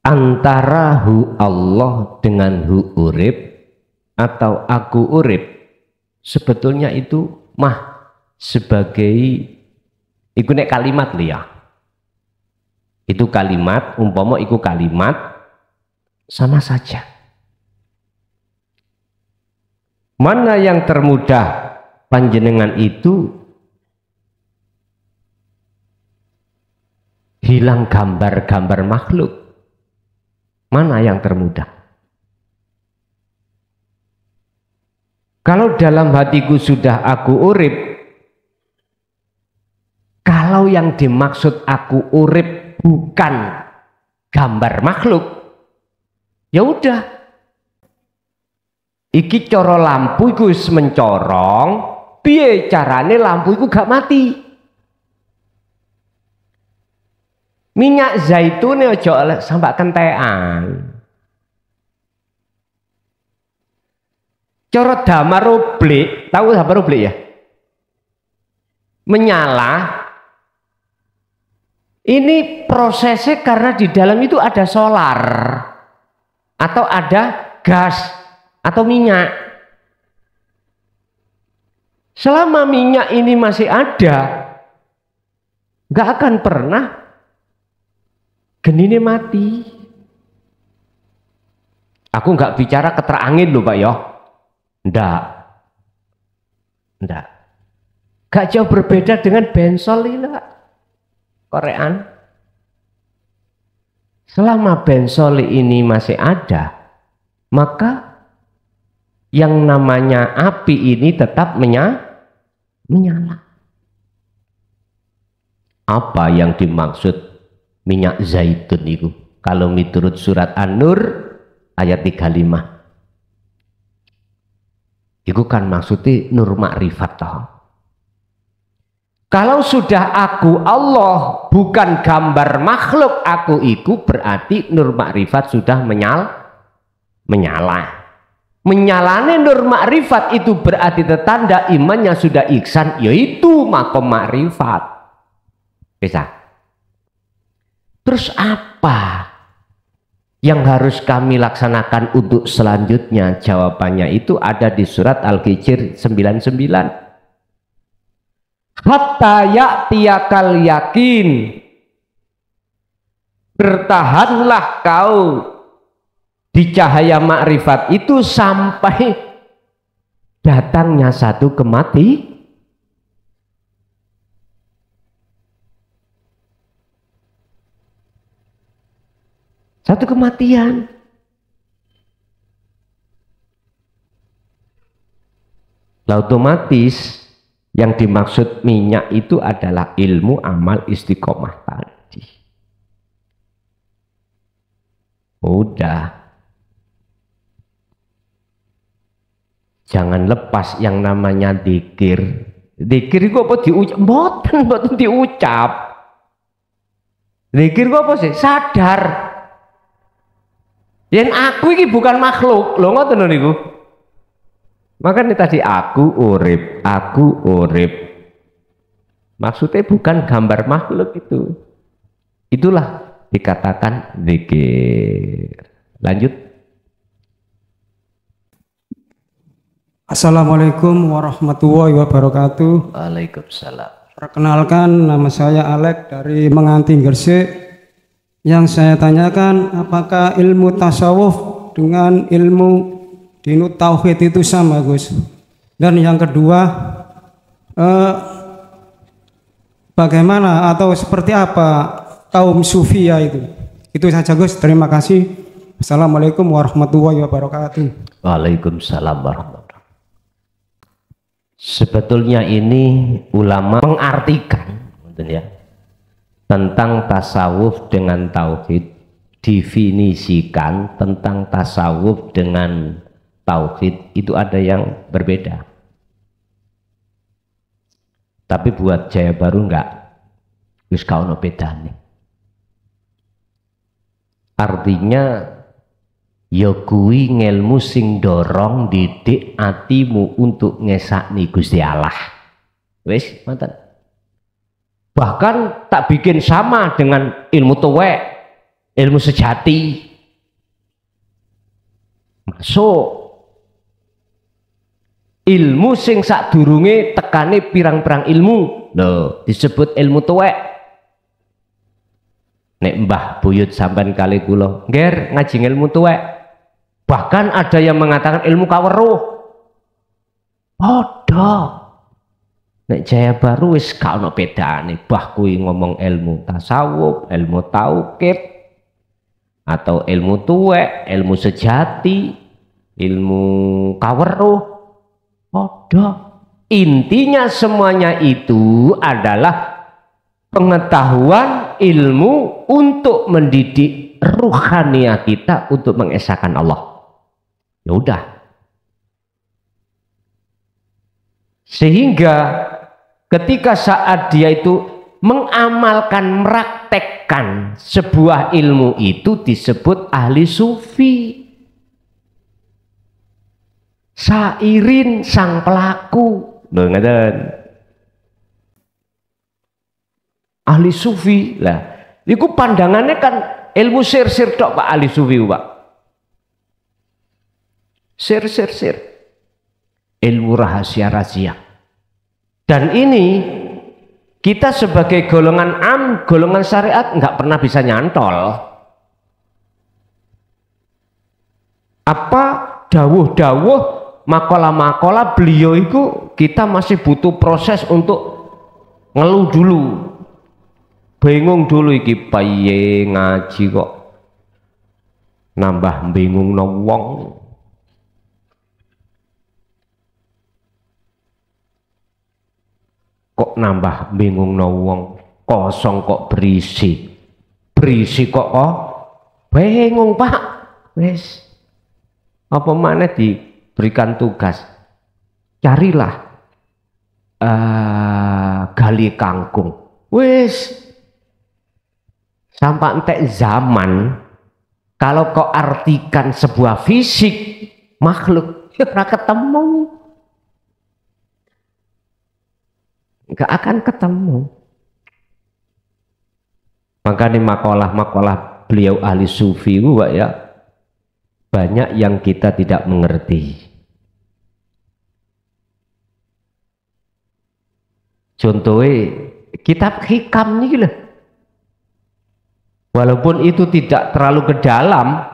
Antara hu Allah dengan hu urip atau aku urip sebetulnya itu mah sebagai iku nek kalimat liya. Itu kalimat, umpama iku kalimat sama saja. Mana yang termudah panjenengan itu hilang gambar-gambar makhluk? Mana yang termudah? Kalau dalam hatiku sudah aku urip, kalau yang dimaksud aku urip bukan gambar makhluk, ya udah. Iki coro lampu iku wis mencorong, piye carane lampu iku gak mati? Minyak zaitun ojo sampai kentean. Coro damar oblik, tahu damar oblik ya? Menyala. Ini prosesnya karena di dalam itu ada solar atau ada gas atau minyak. Selama minyak ini masih ada, nggak akan pernah genine mati. Aku nggak bicara keterangin loh Pak ya. Ndak. Gak jauh berbeda dengan bensol ini Pak. Korean. Selama bensol ini masih ada, maka yang namanya api ini tetap menyala. Apa yang dimaksud minyak zaitun itu? Kalau menurut surat An-Nur ayat 35. Itu kan maksudnya nur makrifat toh. Kalau sudah aku Allah bukan gambar makhluk aku itu berarti nur makrifat sudah menyala. Menyalane nur makrifat itu berarti tanda imannya sudah ihsan, yaitu makom makrifat. Bisa. Terus apa yang harus kami laksanakan untuk selanjutnya? Jawabannya itu ada di surat Al-Hijr 99. Hatta ya'tiyakal yakin, bertahanlah kau di cahaya makrifat itu sampai datangnya satu Satu kematian. Lah otomatis yang dimaksud minyak itu adalah ilmu amal istiqomah tadi. Udah. Jangan lepas yang namanya dzikir. Dzikir itu apa diucap? Mboten diucap. Dzikir itu apa sih? Sadar. Yang aku ini bukan makhluk. Lho ngoten niku. Makanya tadi aku urip. Maksudnya bukan gambar makhluk itu. Itulah dikatakan zikir. Lanjut. Assalamualaikum warahmatullahi wabarakatuh. Waalaikumsalam. Perkenalkan, nama saya Alek dari Menganti Gresik. Yang saya tanyakan, apakah ilmu tasawuf dengan ilmu dinut tauhid itu sama, Gus? Dan yang kedua, bagaimana atau seperti apa kaum sufia itu? Itu saja, Gus. Terima kasih. Assalamualaikum warahmatullahi wabarakatuh. Waalaikumsalam warahmatullahi wabarakatuh. Sebetulnya ini ulama mengartikan ya, tentang tasawuf dengan tauhid, definisikan tentang tasawuf dengan tauhid itu ada yang berbeda. Tapi buat Jaya Baru enggak, wis kaono bedane. Artinya ya kuwi ngelmu sing dorong didik atimu untuk ngesakni Gusti Allah. Wis mantan. Bahkan tak bikin sama dengan ilmu tuwek, ilmu sejati. Masuk ilmu sing sadurunge tekane pirang-pirang ilmu lho disebut ilmu tuwek. Nek mbah buyut sampean kali kula ngger ngaji ilmu tuwek, bahkan ada yang mengatakan ilmu kaweruh. Padha nek Jaya Baru wis gak ono bedane, bah kuwi ngomong ilmu tasawuf, ilmu tauhid atau ilmu tuwek, ilmu sejati, ilmu kaweruh. Podo. Intinya semuanya itu adalah pengetahuan ilmu untuk mendidik ruhaniah kita untuk mengesahkan Allah. Ya udah. Sehingga ketika saat dia itu mengamalkan, meraktekkan sebuah ilmu itu disebut ahli sufi. Sairin sang pelaku, loh ngaten. Ahli sufi lah, itu pandangannya kan ilmu sir-sir tok Pak ahli sufi Pak. Sir, ilmu rahasia-rahasia. Dan ini kita sebagai golongan golongan syariat nggak pernah bisa nyantol. Apa dawuh-dawuh makalah-makalah beliau itu kita masih butuh proses untuk ngeluh dulu, bingung dulu iki piye ngaji kok nambah bingung no wong. Kok nambah bingung no wong, kosong kok berisi kok bingung Pak. Wes apa mana diberikan tugas, carilah gali kangkung. Wis sampai entek zaman kalau kau artikan sebuah fisik makhluk ya ketemu, nggak akan ketemu. Makanya makalah-makalah beliau ahli sufi Pak ya, banyak yang kita tidak mengerti. Contohnya kitab hikam nih lah, walaupun itu tidak terlalu ke dalam,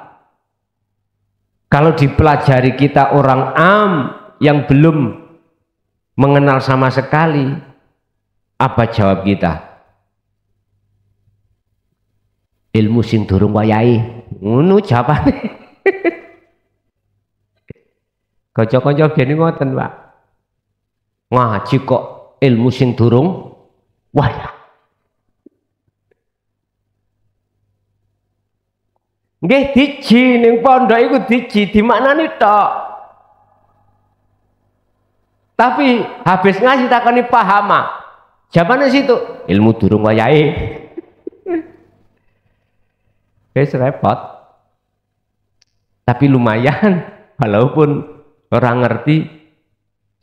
kalau dipelajari kita orang yang belum mengenal sama sekali, apa jawab kita? Ilmu sing durung wayahe, ngono jawabane. Kanca-kanca ben ngoten, Pak. Ngaji kok ilmu sing durung wayah. Nggih diji ning pondok iku diji dimaknani tok. Tapi habis ngaji takoni paham. Jawabane situ, ilmu durung wayahe. Wis repot. Tapi lumayan walaupun orang ngerti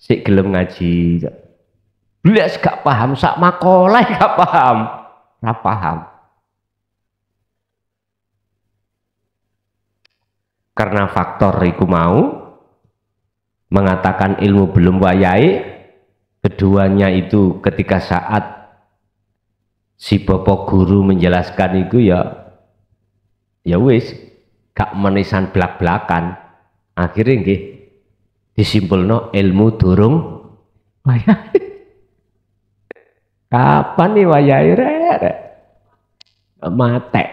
sik gelem ngaji. Blas gak paham sak makalah gak paham. Ora paham. Karena faktor iku mau mengatakan ilmu belum wayahe, keduanya itu ketika saat si bapak guru menjelaskan itu ya wis gak menisan belak-belakan, akhirnya nggih disimpulno ilmu durung wayahe. Kapan nih wayahe rek mate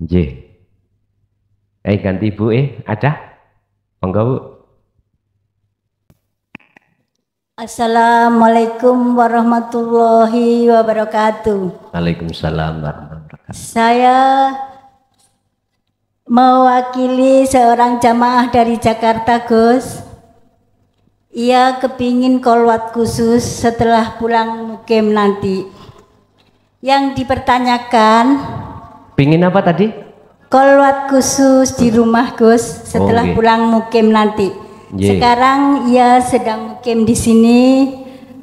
nggih. Ganti Bu ada? Monggo Bu. Assalamualaikum warahmatullahi wabarakatuh. Waalaikumsalam warahmatullahi wabarakatuh. Saya mewakili seorang jamaah dari Jakarta, Gus. Ia kepingin kolwat khusus setelah pulang mukim nanti. Yang dipertanyakan, pingin apa tadi? Kolwat khusus di rumah, Gus, setelah pulang mukim nanti. Sekarang ia sedang mukim di sini,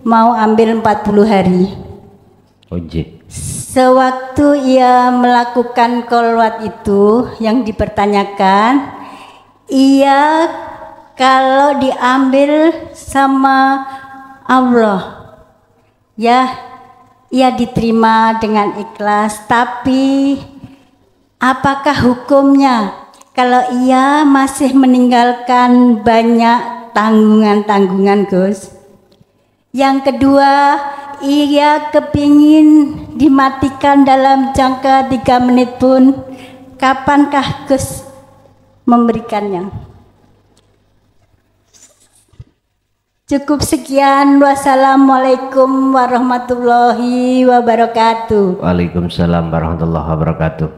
mau ambil 40 hari. Sewaktu ia melakukan kolwat itu, yang dipertanyakan, ia kalau diambil sama Allah, ya, ia diterima dengan ikhlas, tapi apakah hukumnya kalau ia masih meninggalkan banyak tanggungan-tanggungan, Gus? Yang kedua, ia kepingin dimatikan dalam jangka 3 menit pun. Kapankah Gus memberikannya? Cukup sekian. Wassalamualaikum warahmatullahi wabarakatuh. Waalaikumsalam warahmatullahi wabarakatuh.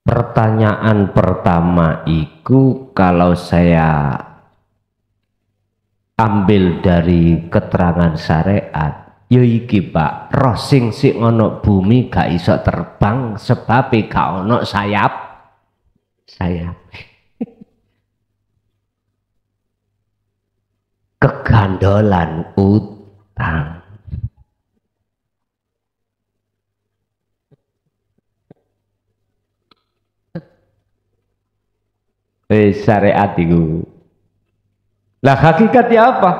Pertanyaan pertama itu kalau saya ambil dari keterangan syariat, ya iki Pak, roh sing ono bumi gak iso terbang sebab gak ono sayap. Kegandolan utang. Syariat itu. Lah hakikatnya apa?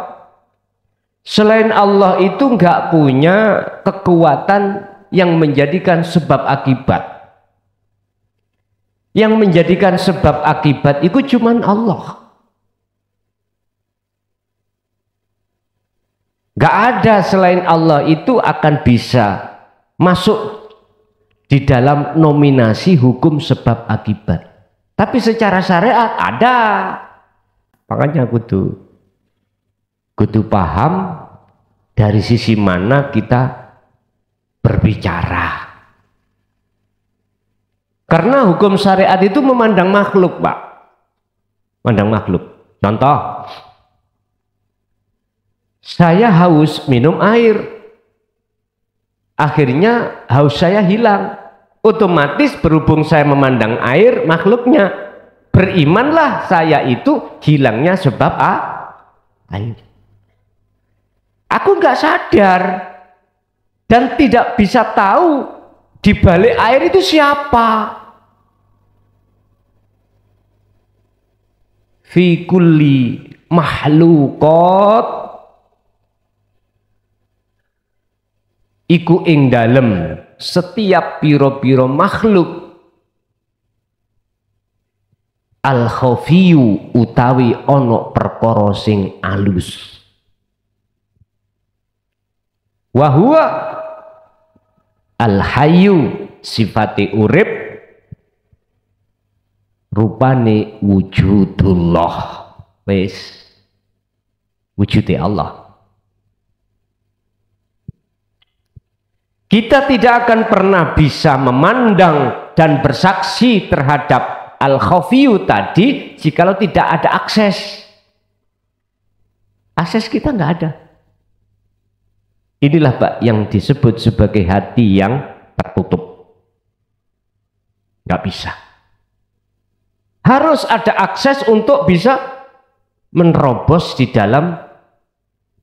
Selain Allah itu enggak punya kekuatan yang menjadikan sebab akibat. Yang menjadikan sebab akibat itu cuman Allah. Enggak ada selain Allah itu akan bisa masuk di dalam nominasi hukum sebab akibat. Tapi secara syariat ada. Makanya kudu paham dari sisi mana kita berbicara. Karena hukum syariat itu memandang makhluk, Pak. Memandang makhluk. Contoh, saya haus minum air. Akhirnya haus saya hilang. Otomatis berhubung saya memandang air makhluknya, berimanlah saya itu hilangnya sebab air. Aku nggak sadar dan tidak bisa tahu di balik air itu siapa. Fi kulli mahlukot iku ing dalem setiap piro-piro makhluk al khafiyu utawi ono perkara sing alus. Wa huwa al hayyu sifati urip rupane wujudullah, wis wujudi Allah. Kita tidak akan pernah bisa memandang dan bersaksi terhadap al-khafiyu tadi jikalau tidak ada akses. Akses kita nggak ada. Inilah Pak yang disebut sebagai hati yang tertutup. Nggak bisa. Harus ada akses untuk bisa menerobos di dalam,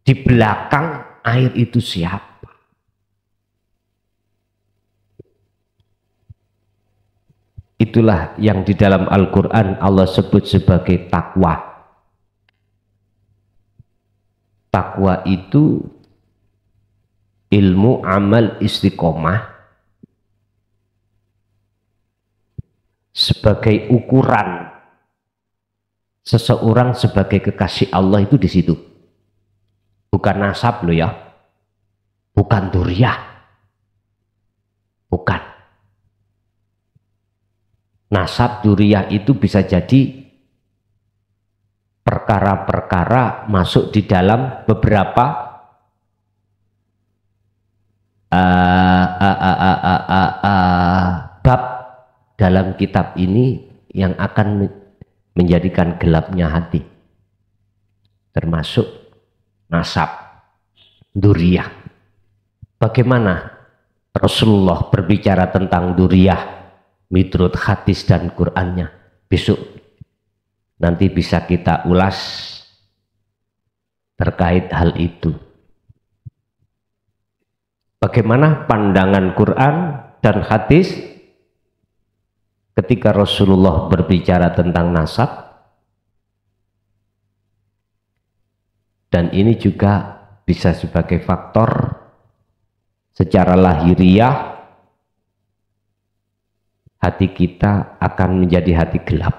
di belakang air itu siapa. Itulah yang di dalam Al-Quran Allah sebut sebagai takwa. Takwa itu ilmu amal istiqomah sebagai ukuran seseorang sebagai kekasih Allah itu di situ. Bukan nasab loh ya, bukan duriyah, bukan. Nasab duriyah itu bisa jadi perkara-perkara masuk di dalam beberapa bab dalam kitab ini yang akan menjadikan gelapnya hati, termasuk nasab duriyah. Bagaimana Rasulullah berbicara tentang duriyah menurut hadis dan Qur'annya, besok nanti bisa kita ulas terkait hal itu. Bagaimana pandangan Quran dan hadis ketika Rasulullah berbicara tentang nasab, dan ini juga bisa sebagai faktor secara lahiriah hati kita akan menjadi hati gelap.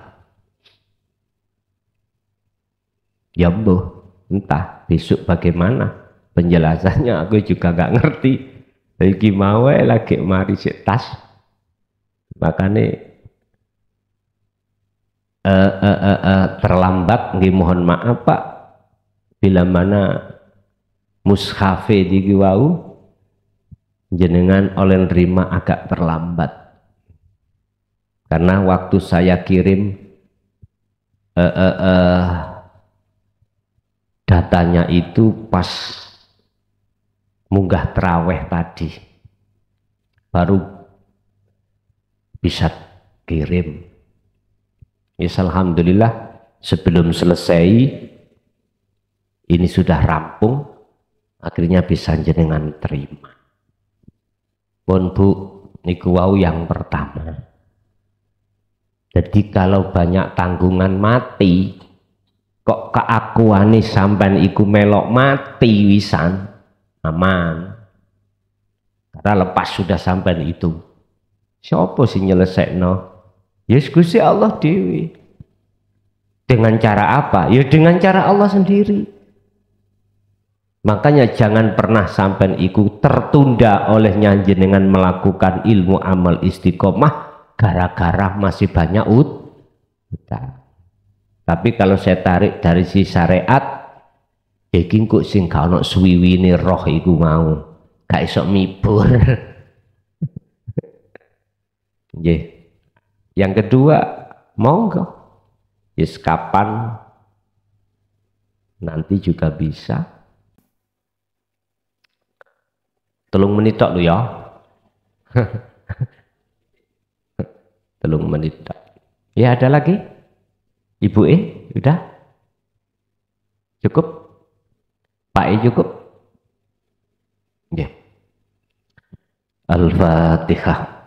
Ya boh, entah besok bagaimana penjelasannya, aku juga gak ngerti. Lagi mau lagi mari sik tas, makanya terlambat. Nggih mohon maaf Pak, bila mana mushafe di wau jenengan oleh nerima agak terlambat, karena waktu saya kirim datanya itu pas munggah terawih tadi, baru bisa kirim. Ya alhamdulillah sebelum selesai ini sudah rampung, akhirnya bisa jenengan terima. Pun Bu, niku wau yang pertama. Jadi kalau banyak tanggungan mati, kok keakuane sampean iku melok mati wisan, aman. Karena lepas sudah sampean itu, siapa sih nyelesekno? Yes Gusti Allah dewi. Dengan cara apa? Ya dengan cara Allah sendiri. Makanya jangan pernah sampean iku tertunda olehnya jenengan melakukan ilmu amal istiqomah gara-gara masih banyak utang. Tapi kalau saya tarik dari si syariat, iki kok sing gak ono suwiwine roh iku mau, gak iso mibur. Nggih. Yang kedua, monggo. Yes, kapan nanti juga bisa. 3 menit tok lho ya. 3 menit tok. Ya ada lagi? Ibu udah? Cukup? Pak cukup? Ya. Al-Fatihah.